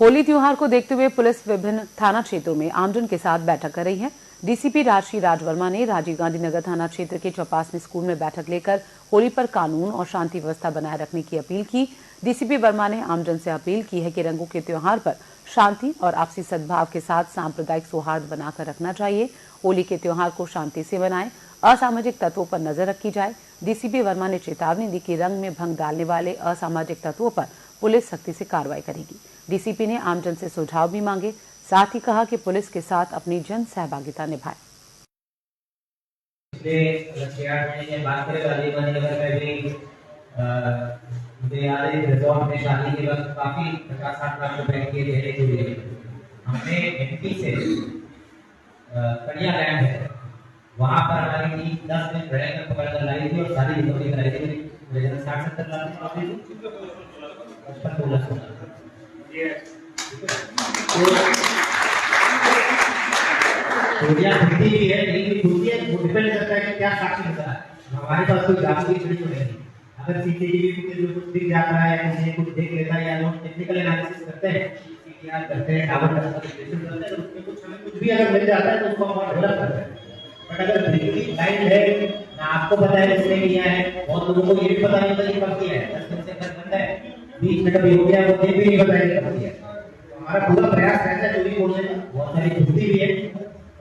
होली त्योहार को देखते हुए पुलिस विभिन्न थाना क्षेत्रों में आमजन के साथ बैठक कर रही है। डीसीपी राजश्री राज वर्मा ने राजीव गांधी नगर थाना क्षेत्र के चौपासनी स्कूल में बैठक लेकर होली पर कानून और शांति व्यवस्था बनाए रखने की अपील की। डीसीपी वर्मा ने आमजन से अपील की है कि रंगों के त्योहार पर शांति और आपसी सद्भाव के साथ सांप्रदायिक सौहार्द बनाकर रखना चाहिए। होली के त्योहार को शांति से मनाएं, असामाजिक तत्वों पर नजर रखी जाए। डीसीपी वर्मा ने चेतावनी दी कि रंग में भंग डालने वाले असामाजिक तत्वों पर पुलिस सख्ती से कार्रवाई करेगी। डीसीपी ने आमजन से सुझाव भी मांगे। साथ ही कहा कि पुलिस के साथ अपनी जन सहभागिता निभाए। शादी के वक्त काफी 50-60 लाख रुपए के देने के लिए हमने एमपी से कड़िया लैंड है, वहां पर हमारी टीम 10 दिन रहकर पकड़ कर लाई थी और सारी रिकवरी कराई थी। 60-70 लाख की भी है, लेकिन वो डिपेंड करता है कि क्या साक्षी होता है। हमारे पास कोई जांच की खड़ी नहीं। अगर सीसीटीवी फुटेज में कुछ दिख जाता है या किसी कुछ देख लेता है या लोग टेक्निकल एनालिसिस करते हैं, सीसीटीवी करते हैं, टावर का विश्लेषण करते हैं, तो उसमें कुछ हमें कुछ भी अगर मिल जाता है तो उसको हम डेवलप करते हैं। बट अगर बिल्कुल ब्लाइंड है, ना आपको पता है किसने किया है, बहुत लोगों को ये भी पता नहीं होता कि कब किया है। 10 दिन से घर बंद है, 20 मिनट अभी हो गया, वो ये भी नहीं बताया कब किया है। हमारा पूरा प्रयास रहता है चोरी खोलने का। बहुत सारी खुशी भी है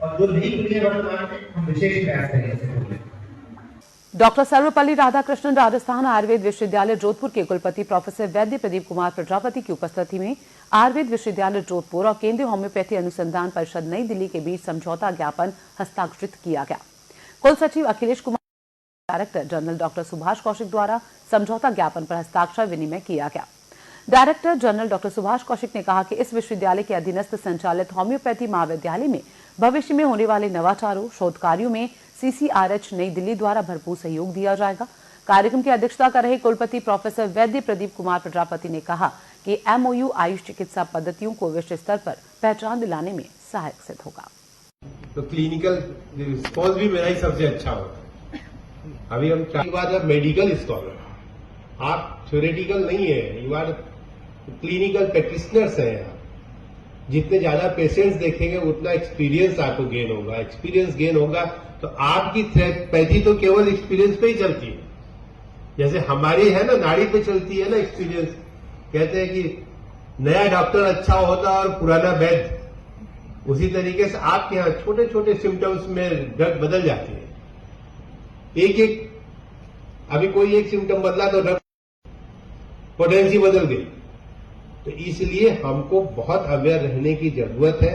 और जो नहीं खुली है वर्तमान में हम विशेष प्रयास करेंगे इसे खोलने। डॉक्टर सर्वपल्ली राधाकृष्णन राजस्थान आयुर्वेद विश्वविद्यालय जोधपुर के कुलपति प्रोफेसर वैद्य प्रदीप कुमार प्रजापति की उपस्थिति में आयुर्वेद विश्वविद्यालय जोधपुर और केंद्रीय होम्योपैथी अनुसंधान परिषद नई दिल्ली के बीच समझौता ज्ञापन हस्ताक्षरित किया गया। कुल सचिव Akhilesh Kumar, director general doctor Subhash Kaushik द्वारा समझौता ज्ञापन पर हस्ताक्षर विनिमय किया गया। Director general doctor Subhash Kaushik ने कहा कि इस विश्वविद्यालय के अधीनस्थ संचालित होम्योपैथी महाविद्यालय में भविष्य में होने वाले नवाचारों शोध कार्यों में CCRH नई दिल्ली द्वारा भरपूर सहयोग दिया जाएगा। कार्यक्रम की अध्यक्षता कर रहे कुलपति प्रोफेसर वैद्य प्रदीप कुमार प्रजापति ने कहा कि MOU आयुष चिकित्सा पद्धतियों को विश्व स्तर पर पहचान दिलाने में सहायक सिद्ध होगा। तो क्लिनिकल रिस्पॉन्स भी मेरा ही सबसे अच्छा होगा। अभी हम चार बात अब मेडिकल स्कॉलर, आप थ्योरेटिकल नहीं है, यू आर क्लिनिकल प्रैक्टिशनर्स हैं। आप जितने ज्यादा पेशेंट्स देखेंगे उतना एक्सपीरियंस आपको गेन होगा। एक्सपीरियंस गेन होगा तो आपकी थेरेपी तो केवल एक्सपीरियंस पे ही चलती है। जैसे हमारी है ना नाड़ी पे चलती है ना एक्सपीरियंस। कहते हैं कि नया डॉक्टर अच्छा होता और पुराना वैद्य, उसी तरीके से आपके यहाँ छोटे छोटे सिम्टम्स में ड्रग बदल जाती है। एक एक अभी कोई एक सिम्टम बदला तो ड्रग पोटेंसी बदल गई। तो इसलिए हमको बहुत अवेयर रहने की जरूरत है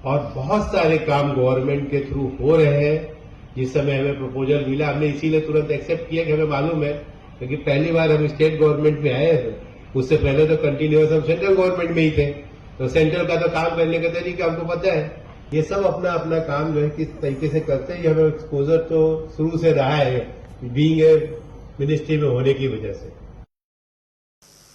और बहुत सारे काम गवर्नमेंट के थ्रू हो रहे हैं। जिस समय हमें प्रपोजल मिला हमने इसीलिए तुरंत एक्सेप्ट किया कि हमें मालूम है, क्योंकि पहली बार हम स्टेट गवर्नमेंट में आए थे, उससे पहले तो कंटिन्यूअस हम सेंट्रल गवर्नमेंट में ही थे। तो सेंट्रल का तो काम करने का तरीका हमको पता है। ये सब अपना अपना काम जो है किस तरीके से करते हैं, हमें एक्सपोजर तो शुरू से रहा है बीइंग ए मिनिस्ट्री में होने की वजह से।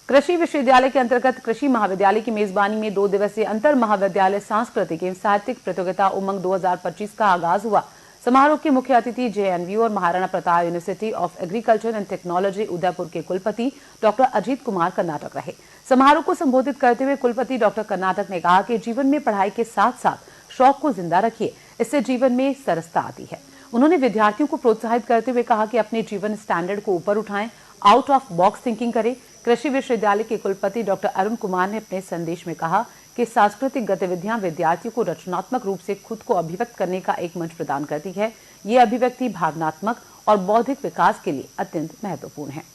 कृषि विश्वविद्यालय के अंतर्गत कृषि महाविद्यालय की मेजबानी में 2 दिवसीय अंतर महाविद्यालय सांस्कृतिक एवं साहित्यिक प्रतियोगिता उमंग 2025 का आगाज हुआ। समारोह के मुख्य अतिथि JNU और Maharana Pratap university of agriculture and technology Udaipur के कुलपति डॉक्टर अजीत कुमार कर्नाटक रहे। समारोह को संबोधित करते हुए कुलपति डॉक्टर कर्नाटक ने कहा कि जीवन में पढ़ाई के साथ साथ शौक को जिंदा रखिए, इससे जीवन में सरसता आती है। उन्होंने विद्यार्थियों को प्रोत्साहित करते हुए कहा कि अपने जीवन स्टैंडर्ड को ऊपर उठाएं, आउट ऑफ बॉक्स थिंकिंग करें। कृषि विश्वविद्यालय के कुलपति डॉक्टर अरुण कुमार ने अपने संदेश में कहा कि सांस्कृतिक गतिविधियां विद्यार्थियों को रचनात्मक रूप से खुद को अभिव्यक्त करने का एक मंच प्रदान करती है। ये अभिव्यक्ति भावनात्मक और बौद्धिक विकास के लिए अत्यंत महत्वपूर्ण है।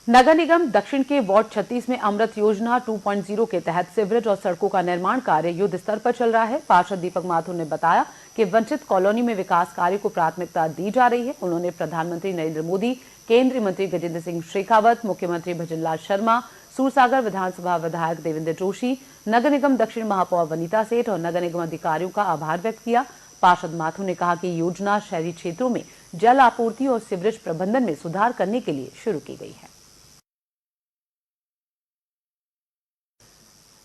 नगर निगम दक्षिण के वार्ड 36 में अमृत योजना 2.0 के तहत सीवरेज और सड़कों का निर्माण कार्य युद्ध स्तर पर चल रहा है। पार्षद दीपक माथुर ने बताया कि वंचित कॉलोनी में विकास कार्य को प्राथमिकता दी जा रही है। उन्होंने प्रधानमंत्री नरेंद्र मोदी, केंद्रीय मंत्री गजेंद्र सिंह शेखावत, मुख्यमंत्री भजनलाल शर्मा, सूरसागर विधानसभा विधायक देवेंद्र जोशी, नगर निगम दक्षिण महापौर वनीता सेठ और नगर निगम अधिकारियों का आभार व्यक्त किया। पार्षद माथुर ने कहा कि योजना शहरी क्षेत्रों में जल आपूर्ति और सीवरेज प्रबंधन में सुधार करने के लिए शुरू की गई है।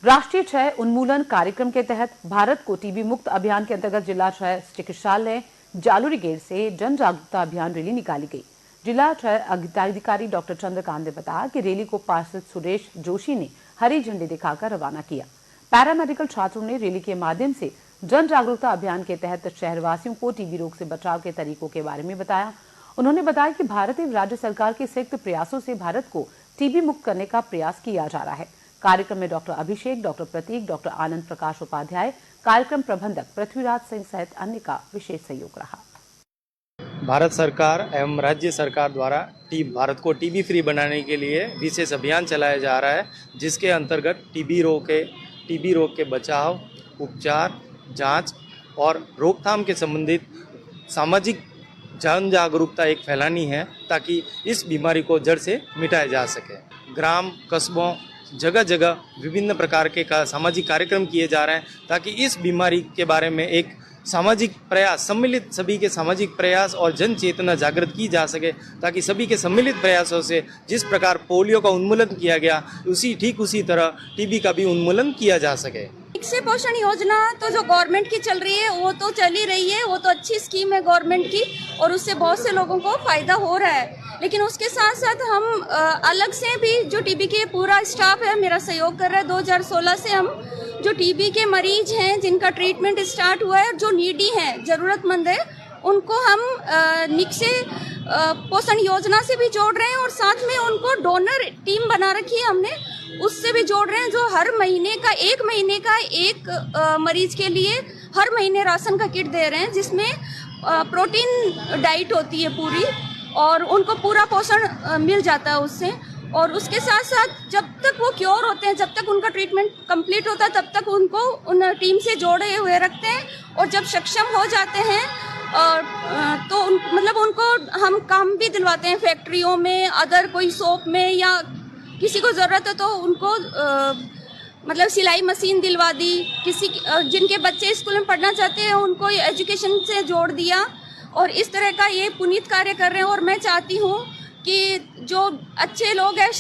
राष्ट्रीय क्षय उन्मूलन कार्यक्रम के तहत भारत को टीबी मुक्त अभियान के अंतर्गत जिला क्षय चिकित्सालय जालूरी गेट से जन जागरूकता अभियान रैली निकाली गई। जिला क्षय अधिकारी डॉक्टर चंद्रकांत ने बताया कि रैली को पार्षद सुरेश जोशी ने हरी झंडी दिखाकर रवाना किया। पैरामेडिकल छात्रों ने रैली के माध्यम से जन जागरूकता अभियान के तहत शहरवासियों को टीबी रोग से बचाव के तरीकों के बारे में बताया। उन्होंने बताया कि भारत एवं राज्य सरकार के संयुक्त प्रयासों से भारत को टीबी मुक्त करने का प्रयास किया जा रहा है। कार्यक्रम में डॉक्टर अभिषेक, डॉक्टर प्रतीक, डॉक्टर आनंद प्रकाश उपाध्याय, कार्यक्रम प्रबंधक पृथ्वीराज सिंह सहित अन्य का विशेष सहयोग रहा। भारत सरकार एवं राज्य सरकार द्वारा भारत को टीबी फ्री बनाने के लिए विशेष अभियान चलाया जा रहा है, जिसके अंतर्गत टीबी रोग के बचाव, उपचार, जांच और रोकथाम के संबंधित सामाजिक जन जागरूकता एक फैलानी है, ताकि इस बीमारी को जड़ से मिटाया जा सके। ग्राम, कस्बों, जगह जगह विभिन्न प्रकार के सामाजिक कार्यक्रम किए जा रहे हैं, ताकि इस बीमारी के बारे में एक सामाजिक प्रयास, सम्मिलित सभी के सामाजिक प्रयास और जन चेतना जागृत की जा सके, ताकि सभी के सम्मिलित प्रयासों से जिस प्रकार पोलियो का उन्मूलन किया गया, उसी तरह टीबी का भी उन्मूलन किया जा सके। निक्षय पोषण योजना तो जो गवर्नमेंट की चल रही है वो तो चल ही रही है, वो तो अच्छी स्कीम है गवर्नमेंट की और उससे बहुत से लोगों को फायदा हो रहा है। लेकिन उसके साथ साथ हम अलग से भी जो टीबी के पूरा स्टाफ है मेरा सहयोग कर रहा है। 2016 से हम जो टीबी के मरीज हैं जिनका ट्रीटमेंट स्टार्ट हुआ है, जो नीडी हैं, जरूरतमंद है, उनको हम निक्षय पोषण योजना से भी जोड़ रहे हैं और साथ में उनको डोनर टीम बना रखी है हमने, उससे भी जोड़ रहे हैं, जो हर महीने का एक मरीज के लिए हर महीने राशन का किट दे रहे हैं, जिसमें प्रोटीन डाइट होती है पूरी और उनको पूरा पोषण मिल जाता है उससे। और उसके साथ साथ जब तक वो क्योर होते हैं, जब तक उनका ट्रीटमेंट कंप्लीट होता है, तब तक उनको उन टीम से जोड़े हुए रखते हैं और जब सक्षम हो जाते हैं और तो मतलब उनको हम काम भी दिलवाते हैं फैक्ट्रियों में, अदर कोई शॉप में, या किसी को ज़रूरत है तो उनको मतलब सिलाई मशीन दिलवा दी, किसी जिनके बच्चे स्कूल में पढ़ना चाहते हैं उनको एजुकेशन से जोड़ दिया और इस तरह का ये पुनीत कार्य कर रहे हैं। और मैं चाहती हूँ कि जो अच्छे लोग हैं,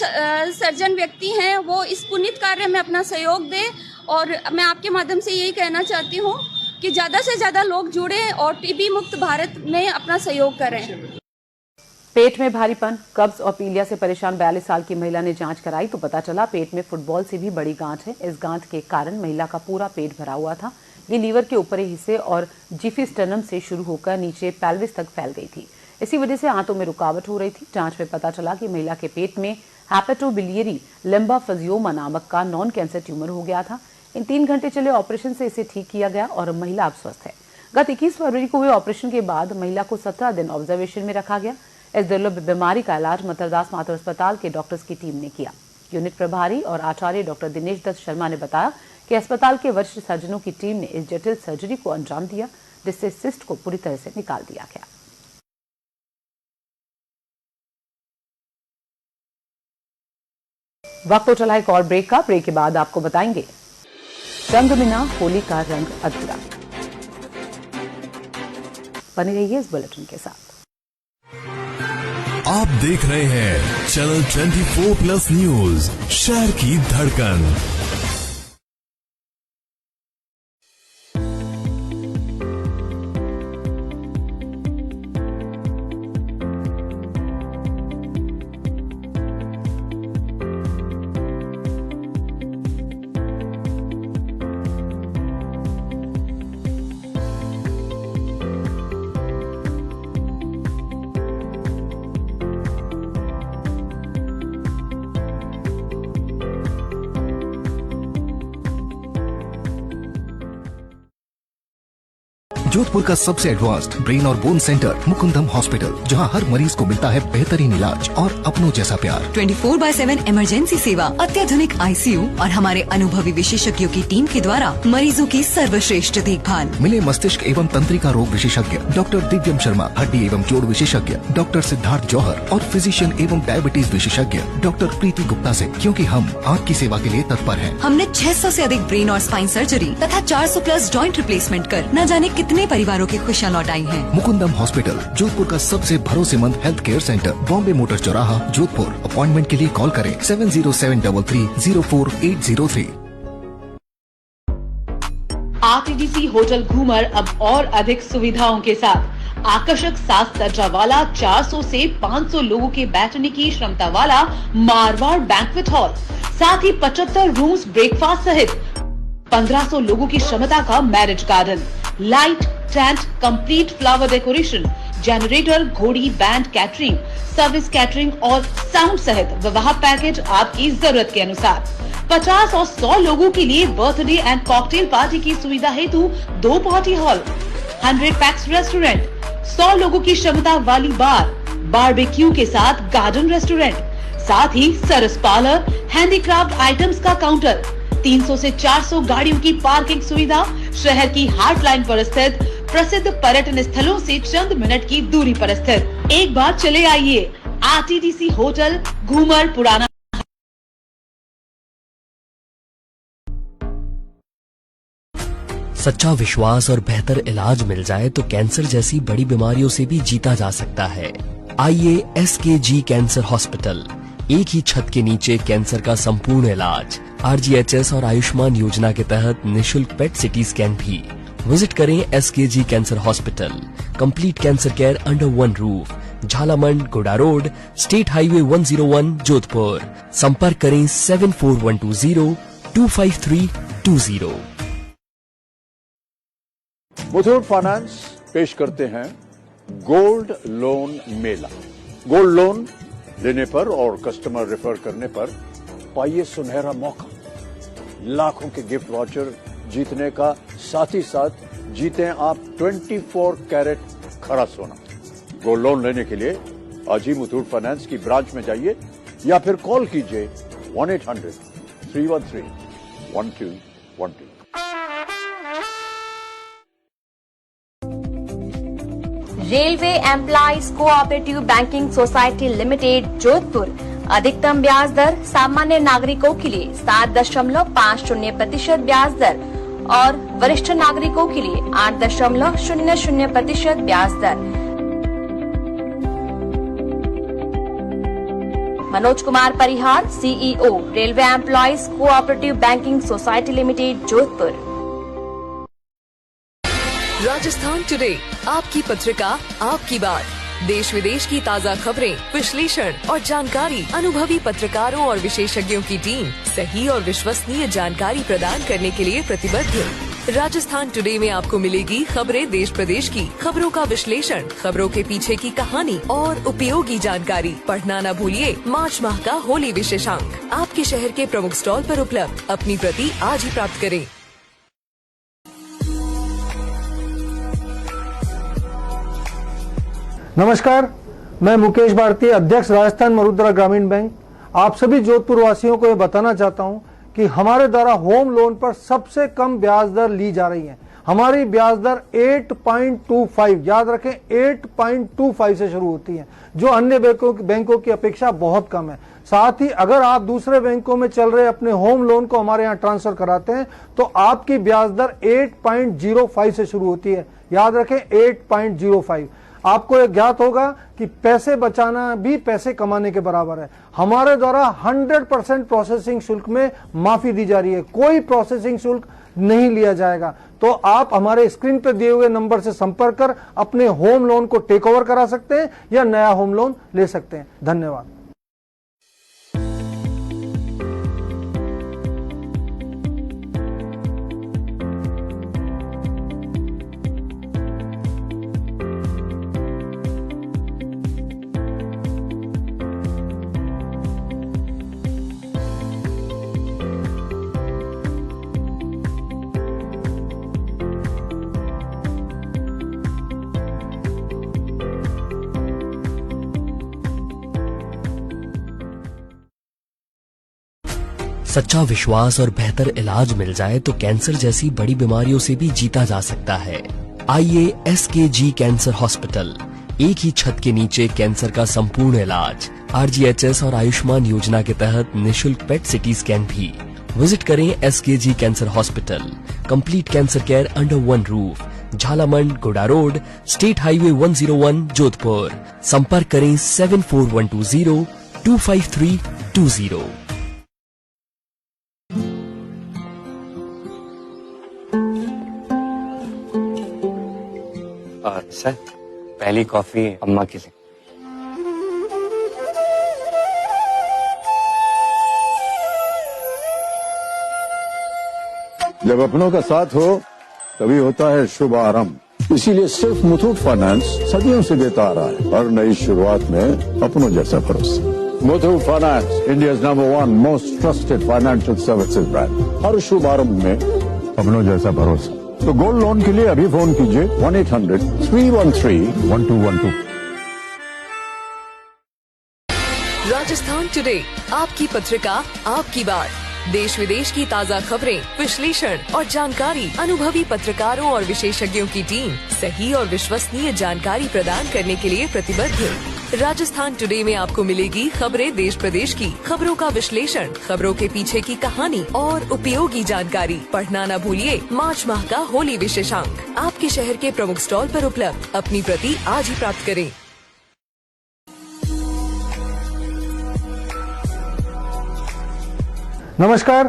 सर्जन व्यक्ति हैं, वो इस पुनीत कार्य में अपना सहयोग दें और मैं आपके माध्यम से यही कहना चाहती हूँ कि ज़्यादा से ज़्यादा लोग जुड़ें और टीबी मुक्त भारत में अपना सहयोग करें। पेट में भारीपन, कब्ज और पीलिया से परेशान 42 साल की महिला ने जांच कराई तो पता चला पेट में फुटबॉल से भी बड़ी गांठ है। इस गांठ के कारण महिला का पूरा पेट भरा हुआ था। ये लीवर के ऊपरी हिस्से और जिफिस्टनम से शुरू होकर नीचे पेल्विस तक फैल गई थी। इसी वजह से आंतों में रुकावट हो रही थी। जांच में पता चला कि महिला के पेट में हेपेटोबिलियरी लिम्फोमा नामक का नॉन कैंसर ट्यूमर हो गया था। इन 3 घंटे चले ऑपरेशन से इसे ठीक किया गया और महिला अब स्वस्थ है। गत 21 फरवरी को हुए ऑपरेशन के बाद महिला को 17 दिन ऑब्जर्वेशन में रखा गया। इस दुर्लभ बीमारी का इलाज मथुरदास मातृ अस्पताल के डॉक्टर्स की टीम ने किया। यूनिट प्रभारी और आचार्य डॉक्टर दिनेश दत्त शर्मा ने बताया कि अस्पताल के वरिष्ठ सर्जनों की टीम ने इस जटिल सर्जरी को अंजाम दिया, जिससे सिस्ट को पूरी तरह से निकाल दिया गया। वक्त तो चला एक और ब्रेक का। ब्रेक के बाद आपको बताएंगे रंग बिना होली का रंग अधूरा। बने रहिए इस बुलेटिन के साथ। आप देख रहे हैं चैनल 24+ न्यूज, शहर की धड़कन। जोधपुर का सबसे एडवांस्ड ब्रेन और बोन सेंटर मुकुंदम हॉस्पिटल, जहां हर मरीज को मिलता है बेहतरीन इलाज और अपनों जैसा प्यार। 24/7 इमरजेंसी सेवा, अत्याधुनिक ICU और हमारे अनुभवी विशेषज्ञों की टीम के द्वारा मरीजों की सर्वश्रेष्ठ देखभाल। मिले मस्तिष्क एवं तंत्रिका रोग विशेषज्ञ डॉक्टर दिव्यम शर्मा, हड्डी एवं जोड़ विशेषज्ञ डॉक्टर सिद्धार्थ जौहर और फिजिशियन एवं डायबिटीज विशेषज्ञ डॉक्टर प्रीति गुप्ता से, क्योंकि हम आपकी सेवा के लिए तत्पर हैं। हमने 600 से अधिक ब्रेन और स्पाइन सर्जरी तथा 400+ जॉइंट रिप्लेसमेंट कर न जाने कितने परिवारों की खुशियाँ लौटाई हैं। मुकुंदम हॉस्पिटल, जोधपुर का सबसे भरोसेमंद health care centre, Bombay motor चौराहा, जोधपुर। अपॉइंटमेंट के लिए कॉल करें 7073304803। RTDC होटल घूमर अब और अधिक सुविधाओं के साथ आकर्षक 7 दर्जा वाला 400 से 500 लोगों के बैठने की क्षमता वाला मारवाड़ बैंक्वेट हॉल, साथ ही 75 रूम्स ब्रेकफास्ट सहित 1500 लोगों की क्षमता का marriage garden, light, tent, complete flower decoration, generator, घोड़ी, बैंड, कैटरिंग, सर्विस कैटरिंग और साउंड सहित विवाह पैकेज आपकी जरूरत के अनुसार। 50 और 100 लोगों के लिए बर्थडे एंड कॉकटेल पार्टी की सुविधा हेतु 2 पार्टी हॉल, 100 पैक्स रेस्टोरेंट, 100 लोगों की क्षमता वाली बार, बारबेक्यू के साथ गार्डन रेस्टोरेंट, साथ ही सरस पार्लर, हैंडीक्राफ्ट आइटम्स का काउंटर, 300 से 400 गाड़ियों की पार्किंग सुविधा, शहर की हार्ट लाइन पर स्थित प्रसिद्ध पर्यटन स्थलों से चंद मिनट की दूरी पर स्थित। एक बार चले आइए RTDC होटल घूमर पुराना। सच्चा विश्वास और बेहतर इलाज मिल जाए तो कैंसर जैसी बड़ी बीमारियों से भी जीता जा सकता है। आइए SKG कैंसर हॉस्पिटल, एक ही छत के नीचे कैंसर का संपूर्ण इलाज। RGHS और आयुष्मान योजना के तहत निशुल्क पेट सिटी स्कैन भी। विजिट करें SKG cancer hospital, complete cancer care under one roof, Jhalamand गोड़ा रोड, स्टेट हाईवे 101 जोधपुर। संपर्क करें 7412025320। मुथूट फाइनेंस पेश करते हैं गोल्ड लोन मेला। गोल्ड लोन लेने पर और कस्टमर रेफर करने पर पाइए सुनहरा मौका। लाखों के गिफ्ट वाउचर जीतने का, साथ ही साथ जीते आप 24 कैरेट खरा सोना। गोल्ड लोन लेने के लिए आज ही मुथूट फाइनेंस की ब्रांच में जाइए या फिर कॉल कीजिए 1-800-313-1212। Railway employees cooperative banking society limited Jodhpur अधिकतम ब्याज दर सामान्य नागरिकों के लिए 7.50% ब्याज दर और वरिष्ठ नागरिकों के लिए 8.00% ब्याज दर। मनोज कुमार परिहार, CEO, railway employees cooperative banking society limited Jodhpur. Rajasthan today, आपकी पत्रिका, आपकी बात। देश विदेश की ताज़ा खबरें, विश्लेषण और जानकारी अनुभवी पत्रकारों और विशेषज्ञों की टीम सही और विश्वसनीय जानकारी प्रदान करने के लिए प्रतिबद्ध है। राजस्थान टुडे में आपको मिलेगी खबरें देश प्रदेश की, खबरों का विश्लेषण, खबरों के पीछे की कहानी और उपयोगी जानकारी। पढ़ना न भूलिए मार्च माह का होली विशेषांक आपके शहर के प्रमुख स्टॉल पर उपलब्ध। अपनी प्रति आज ही प्राप्त करें। नमस्कार, मैं मुकेश भारती, अध्यक्ष राजस्थान मरुद्रा ग्रामीण बैंक। आप सभी जोधपुर वासियों को ये बताना चाहता हूं कि हमारे द्वारा होम लोन पर सबसे कम ब्याज दर ली जा रही है। हमारी ब्याज दर 8.25, याद रखें 8.25 से शुरू होती है, जो अन्य बैंकों की अपेक्षा बहुत कम है। साथ ही अगर आप दूसरे बैंकों में चल रहे अपने होम लोन को हमारे यहाँ ट्रांसफर कराते हैं तो आपकी ब्याज दर 8.05 से शुरू होती है, याद रखें 8.05। आपको यह ज्ञात होगा कि पैसे बचाना भी पैसे कमाने के बराबर है। हमारे द्वारा 100% प्रोसेसिंग शुल्क में माफी दी जा रही है, कोई प्रोसेसिंग शुल्क नहीं लिया जाएगा। तो आप हमारे स्क्रीन पर दिए हुए नंबर से संपर्क कर अपने होम लोन को टेक ओवर करा सकते हैं या नया होम लोन ले सकते हैं। धन्यवाद। सच्चा विश्वास और बेहतर इलाज मिल जाए तो कैंसर जैसी बड़ी बीमारियों से भी जीता जा सकता है। आइए SKG कैंसर हॉस्पिटल, एक ही छत के नीचे कैंसर का संपूर्ण इलाज। RGHS और आयुष्मान योजना के तहत निशुल्क पेट सिटी स्कैन भी। विजिट करें SKG cancer hospital, complete cancer care under one roof, Jhalamand गोड़ा रोड, स्टेट हाईवे 101 जोधपुर। संपर्क करें 7412025320। और सर, पहली कॉफी अम्मा के लिए। जब अपनों का साथ हो तभी होता है शुभ आरंभ। इसीलिए सिर्फ मुथूट फाइनेंस सदियों से देता आ रहा है हर नई शुरुआत में अपनों जैसा भरोसा। Muthoot finance, India's number 1 most trusted financial services brand. हर शुभ आरंभ में अपनों जैसा भरोसा। तो गोल्ड लोन के लिए अभी फोन कीजिए 1-800-313-1212। राजस्थान टुडे, आपकी पत्रिका, आपकी बात। देश विदेश की ताज़ा खबरें, विश्लेषण और जानकारी अनुभवी पत्रकारों और विशेषज्ञों की टीम सही और विश्वसनीय जानकारी प्रदान करने के लिए प्रतिबद्ध है। राजस्थान टुडे में आपको मिलेगी खबरें देश प्रदेश की, खबरों का विश्लेषण, खबरों के पीछे की कहानी और उपयोगी जानकारी। पढ़ना न भूलिए मार्च माह का होली विशेषांक आपके शहर के प्रमुख स्टॉल पर उपलब्ध। अपनी प्रति आज ही प्राप्त करें। नमस्कार,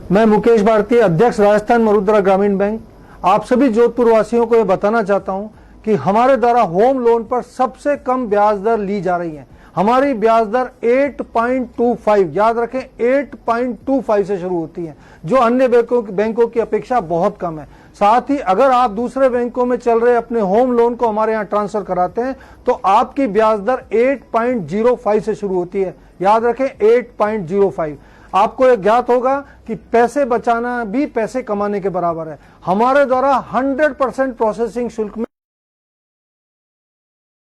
मैं मुकेश भारती, अध्यक्ष राजस्थान मरुद्रा ग्रामीण बैंक, आप सभी जोधपुर वासियों को यह बताना चाहता हूं कि हमारे द्वारा होम लोन पर सबसे कम ब्याज दर ली जा रही है। हमारी ब्याज दर 8.25, याद रखें 8.25 से शुरू होती है, जो अन्य बैंकों की अपेक्षा बहुत कम है। साथ ही अगर आप दूसरे बैंकों में चल रहे अपने होम लोन को हमारे यहाँ ट्रांसफर कराते हैं तो आपकी ब्याज दर 8.05 से शुरू होती है, याद रखें 8.05। आपको यह ज्ञात होगा कि पैसे बचाना भी पैसे कमाने के बराबर है। हमारे द्वारा 100% प्रोसेसिंग शुल्क में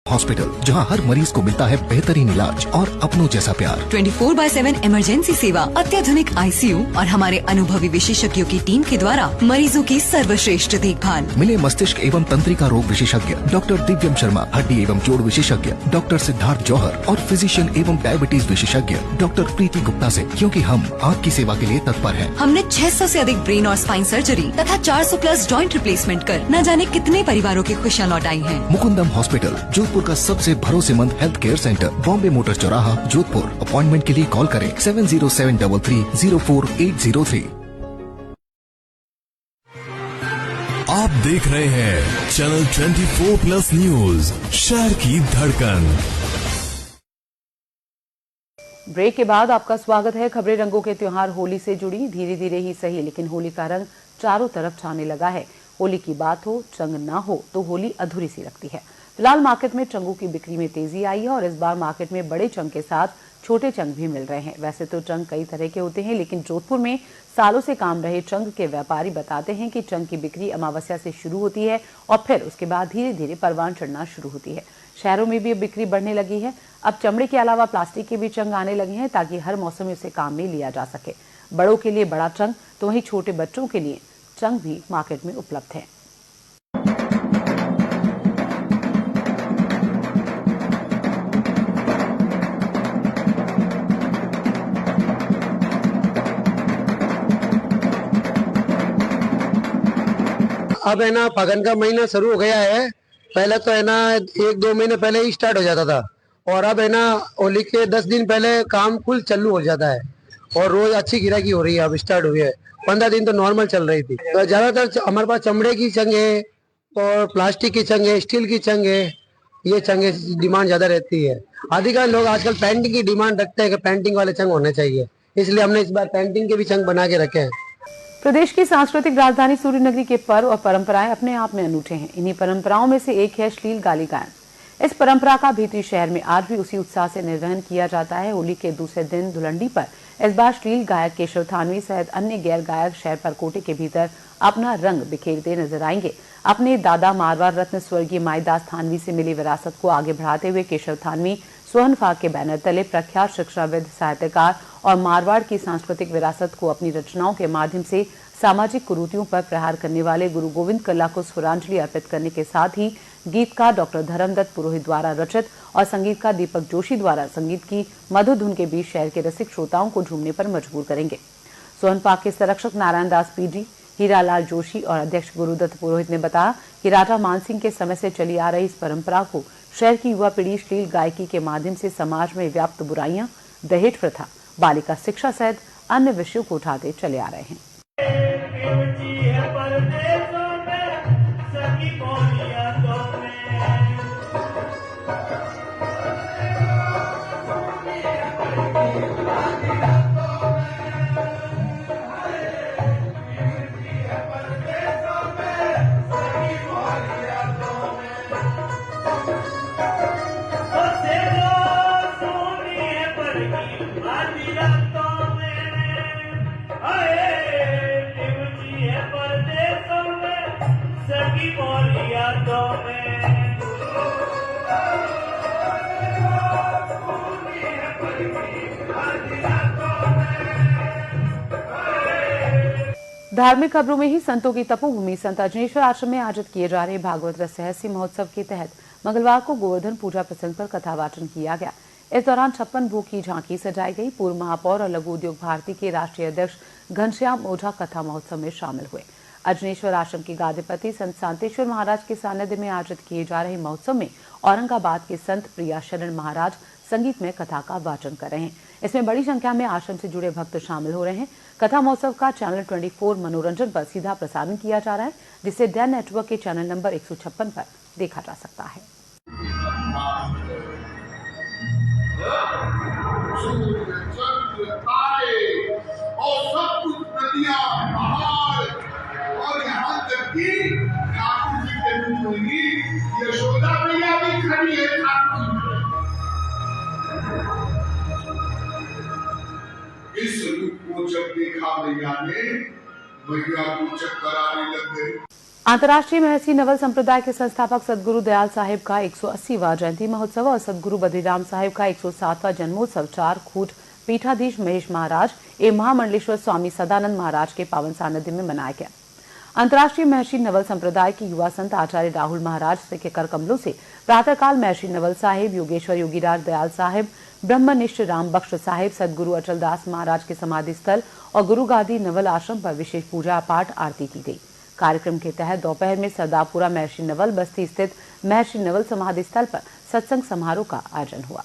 हॉस्पिटल, जहां हर मरीज को मिलता है बेहतरीन इलाज और अपनों जैसा प्यार। 24/7 इमरजेंसी सेवा, अत्याधुनिक आईसीयू और हमारे अनुभवी विशेषज्ञों की टीम के द्वारा मरीजों की सर्वश्रेष्ठ देखभाल। मिले मस्तिष्क एवं तंत्रिका रोग विशेषज्ञ डॉक्टर दिव्यम शर्मा, हड्डी एवं जोड़ विशेषज्ञ डॉक्टर सिद्धार्थ जौहर और फिजिशियन एवं डायबिटीज विशेषज्ञ डॉक्टर प्रीति गुप्ता से, क्योंकि हम आपकी सेवा के लिए तत्पर हैं। हमने 600 से अधिक ब्रेन और स्पाइन सर्जरी तथा 400+ जॉइंट रिप्लेसमेंट कर न जाने कितने परिवारों की खुशियाँ लौटाई हैं। मुकुंदम हॉस्पिटल, जोधपुर का सबसे भरोसेमंद health care centre, Bombay motor चौराहा, जोधपुर। अपॉइंटमेंट के लिए कॉल करें 7073304803। आप देख रहे हैं चैनल 24+ न्यूज, शहर की धड़कन। ब्रेक के बाद आपका स्वागत है। खबरें रंगों के त्योहार होली से जुड़ी। धीरे धीरे ही सही, लेकिन होली का रंग चारों तरफ छाने लगा है। होली की बात हो, चंग ना हो तो होली अधूरी सी लगती है। फिलहाल मार्केट में चंगों की बिक्री में तेजी आई है और इस बार मार्केट में बड़े चंग के साथ छोटे चंग भी मिल रहे हैं। वैसे तो चंग कई तरह के होते हैं, लेकिन जोधपुर में सालों से काम रहे चंग के व्यापारी बताते हैं कि चंग की बिक्री अमावस्या से शुरू होती है और फिर उसके बाद धीरे धीरे परवान चढ़ना शुरू होती है। शहरों में भी बिक्री बढ़ने लगी है। अब चमड़े के अलावा प्लास्टिक के भी चंग आने लगे हैं ताकि हर मौसम में उसे काम में लिया जा सके। बड़ों के लिए बड़ा चंग तो वहीं छोटे बच्चों के लिए चंग भी मार्केट में उपलब्ध है। अब है ना फागन का महीना शुरू हो गया है। पहले तो है ना 1-2 महीने पहले ही स्टार्ट हो जाता था और अब है ना होली के 10 दिन पहले काम फुल चालू हो जाता है और रोज अच्छी गिराकी हो रही है। अब स्टार्ट हुई है, 15 दिन तो नॉर्मल चल रही थी। तो ज्यादातर हमारे पास चमड़े की चंग है और प्लास्टिक की चंग है, स्टील की चंग है। ये चंगे डिमांड ज्यादा रहती है। अधिकांश लोग आजकल पेंटिंग की डिमांड रखते हैं कि पेंटिंग वाले चंग होने चाहिए, इसलिए हमने इस बार पेंटिंग के भी चंग बना के रखे हैं। प्रदेश की सांस्कृतिक राजधानी सूर्यनगरी के पर्व और परंपराएं अपने आप में अनूठे हैं। इन्हीं परंपराओं में से एक है श्लील गाली गायन। इस परंपरा का भीतरी शहर में आज भी उसी उत्साह से निर्वहन किया जाता है। होली के दूसरे दिन धुलंडी पर इस बार श्लील गायक केशव थानवी सहित अन्य गैर गायक शहर परकोटे के भीतर अपना रंग बिखेरते नजर आएंगे। अपने दादा मारवाड़ रत्न स्वर्गीय माईदास थानवी से मिली विरासत को आगे बढ़ाते हुए केशव थानवी सोहन फाग के बैनर तले प्रख्यात शिक्षाविद, साहित्यकार और मारवाड़ की सांस्कृतिक विरासत को अपनी रचनाओं के माध्यम से सामाजिक कुरीतियों पर प्रहार करने वाले गुरु गोविंद कल्ला को स्वरांजलि अर्पित करने के साथ ही गीतकार डॉक्टर धर्मदत्त पुरोहित द्वारा रचित और संगीतकार दीपक जोशी द्वारा संगीत की मधुर धुन के बीच शहर के रसिक श्रोताओं को झूमने पर मजबूर करेंगे। सोहन फाग के संरक्षक नारायण दास पीजी, हीरालाल जोशी और अध्यक्ष गुरुदत्त पुरोहित ने बताया कि राजा मानसिंह के समय से चली आ रही इस परंपरा को शहर की युवा पीढ़ी श्लील गायकी के माध्यम से समाज में व्याप्त बुराइयां, दहेज प्रथा, बालिका शिक्षा सहित अन्य विषयों को उठाते चले आ रहे हैं। धार्मिक खबरों में ही संतों की तपोभूमि संत अजनेश्वर आश्रम में आयोजित किए जा रहे भागवत रस रहस्य महोत्सव के तहत मंगलवार को गोवर्धन पूजा प्रसंग पर कथावाचन किया गया। इस दौरान 56 भोग की झांकी सजाई गई। पूर्व महापौर और लघु उद्योग भारती के राष्ट्रीय अध्यक्ष घनश्याम ओझा कथा महोत्सव में शामिल हुए। अजनेश्वर आश्रम के गादीपति संत शांतेश्वर महाराज के सानिध्य में आयोजित किए जा रहे महोत्सव में औरंगाबाद के संत प्रिया शरण महाराज, संगीतमय कथा का वाचन कर रहे हैं। इसमें बड़ी संख्या में आश्रम से जुड़े भक्त शामिल हो रहे हैं। कथा महोत्सव का चैनल 24 मनोरंजन पर सीधा प्रसारण किया जा रहा है, जिसे डैन नेटवर्क के चैनल नंबर 156 पर देखा जा सकता है। और सब कुछ नदियां, पहाड़ और यहाँ तक कि ठाकुर जी के रूप में यशोदा मैया भी खड़ी है ठाकुर जी। इस रूप को जब देखा मैया ने, मैया को चक्कर आने लग गए। अंतर्राष्ट्रीय महर्षि नवल संप्रदाय के संस्थापक सदगुरु दयाल साहिब का 180वां जयंती महोत्सव और सदगुरु बद्रीराम साहिब का 107वां जन्मोत्सव 4 खूट पीठाधीश महेश महाराज एवं महामंडलेश्वर स्वामी सदानंद महाराज के पावन सानिध्य में मनाया गया। अंतर्राष्ट्रीय महर्षि नवल संप्रदाय के युवा संत आचार्य राहुल महाराज के कर कमलों से प्रातःकाल महर्षि नवल साहिब, योगेश्वर योगीराज दयाल साहिब, ब्रह्मनिष्ठ राम बख्श साहिब, सदगुरु अचलदास महाराज के समाधि स्थल और गुरु गादी नवल आश्रम पर विशेष पूजा पाठ आरती की गई। कार्यक्रम के तहत दोपहर में सरदारपुरा महर्षि नवल बस्ती स्थित महर्षि नवल समाधि स्थल पर सत्संग समारोह का आयोजन हुआ।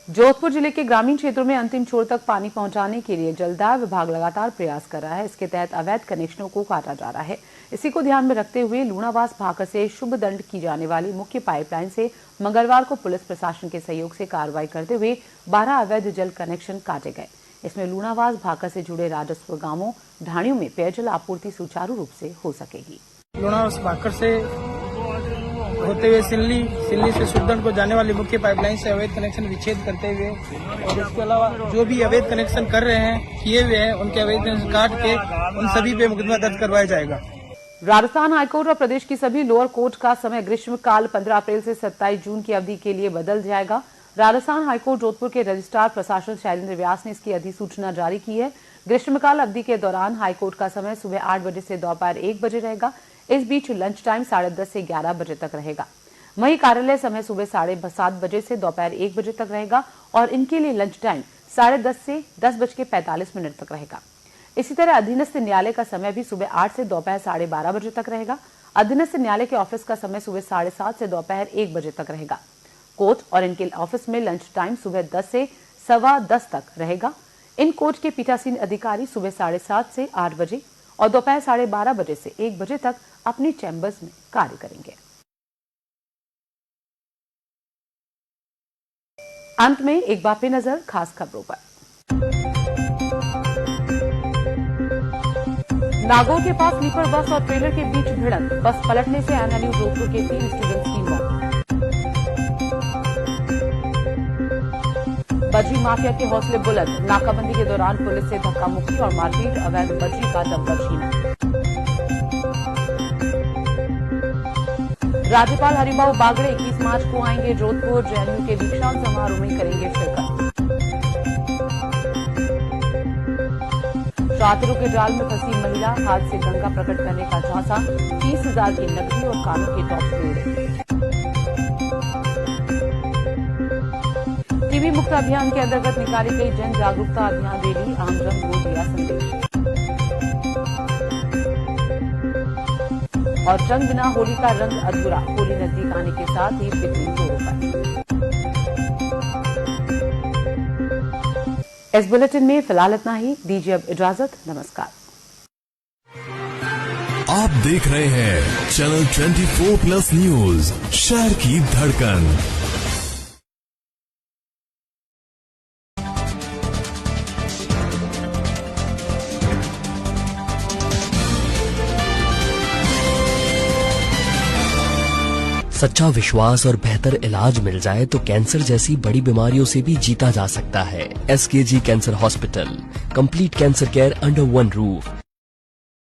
जोधपुर जिले के ग्रामीण क्षेत्रों में अंतिम छोर तक पानी पहुंचाने के लिए जलदाय विभाग लगातार प्रयास कर रहा है। इसके तहत अवैध कनेक्शनों को काटा जा रहा है। इसी को ध्यान में रखते हुए लूणावास भाकर से शुभ दंड की जाने वाली मुख्य पाइपलाइन से मंगलवार को पुलिस प्रशासन के सहयोग से कार्रवाई करते हुए 12 अवैध जल कनेक्शन काटे गए। इसमें लूणावास भाकर से जुड़े राजस्व गांवों ढाणियों में पेयजल आपूर्ति सुचारू रूप से हो सकेगी। लूणावास भाकर से होते हुए सिल्ली से सुरदंड को जाने वाली मुख्य पाइपलाइन से अवैध कनेक्शन विच्छेद करते हुए और इसके अलावा जो भी अवैध कनेक्शन कर रहे हैं किए हुए हैं उनके अवैध कनेक्शन काट के उन सभी पे मुकदमा दर्ज करवाया जाएगा। राजस्थान हाईकोर्ट और प्रदेश की सभी लोअर कोर्ट का समय ग्रीष्मकाल 15 अप्रैल से 27 जून की अवधि के लिए बदल जाएगा। राजस्थान हाईकोर्ट जोधपुर के रजिस्ट्रार प्रशासन शैलेंद्र व्यास ने इसकी अधिसूचना जारी की है। ग्रीष्मकाल अवधि के दौरान हाईकोर्ट का समय सुबह 8 बजे से दोपहर 1 बजे रहेगा। इस बीच लंच टाइम 10:30 से 11 बजे तक रहेगा। वहीं कार्यालय समय सुबह 7:30 बजे से दोपहर 1 बजे तक रहेगा और इनके लिए लंच टाइम 10:30 से 10:45 तक रहेगा। इसी तरह अधीनस्थ न्यायालय का समय भी सुबह 8 से दोपहर 12:30 बजे तक रहेगा। अधीनस्थ न्यायालय के ऑफिस का समय सुबह 7:30 से दोपहर 1 बजे तक रहेगा। कोर्ट और इनके ऑफिस में लंच टाइम सुबह 10 से 10:15 तक रहेगा। इन कोर्ट के पीठासीन अधिकारी सुबह 7:30 से 8 बजे और दोपहर 12:30 बजे से 1 बजे तक अपनी चैम्बर्स में कार्य करेंगे। अंत में एक बार फिर नजर खास खबरों पर। नागौर के पास स्लीपर बस और ट्रेलर के बीच भिड़ंत, बस पलटने से एनएलयू जोधपुर के 3 स्टूडेंट्स की मौत। बजरी माफिया के हौसले बुलंद, नाकाबंदी के दौरान पुलिस से धक्का मुक्की और मारपीट, अवैध बजरी का दबदब छीना। राज्यपाल हरिभाऊ बागड़े 21 मार्च को आएंगे जोधपुर, जेएनयू के दीक्षांत समारोह में करेंगे शिरकत। शातिरों के जाल में फंसी महिला, हाथ से गंगा प्रकट करने का झांसा, 30,000 की नकदी और कानों के टॉप्स जोड़े। टीबी मुक्त अभियान के अंतर्गत निकाली गई जन जागरूकता अभियान रैली, आमजन को दिया संदेश। और रंग बिना होली का रंग अधूरा, होली नजदीक आने के साथ ही बिक्री जोरों पर। इस बुलेटिन में फिलहाल इतना ही। दीजिए अब इजाजत, नमस्कार। आप देख रहे हैं चैनल 24+ न्यूज, शहर की धड़कन। सच्चा विश्वास और बेहतर इलाज मिल जाए तो कैंसर जैसी बड़ी बीमारियों से भी जीता जा सकता है। SKG cancer hospital, complete cancer care under one roof.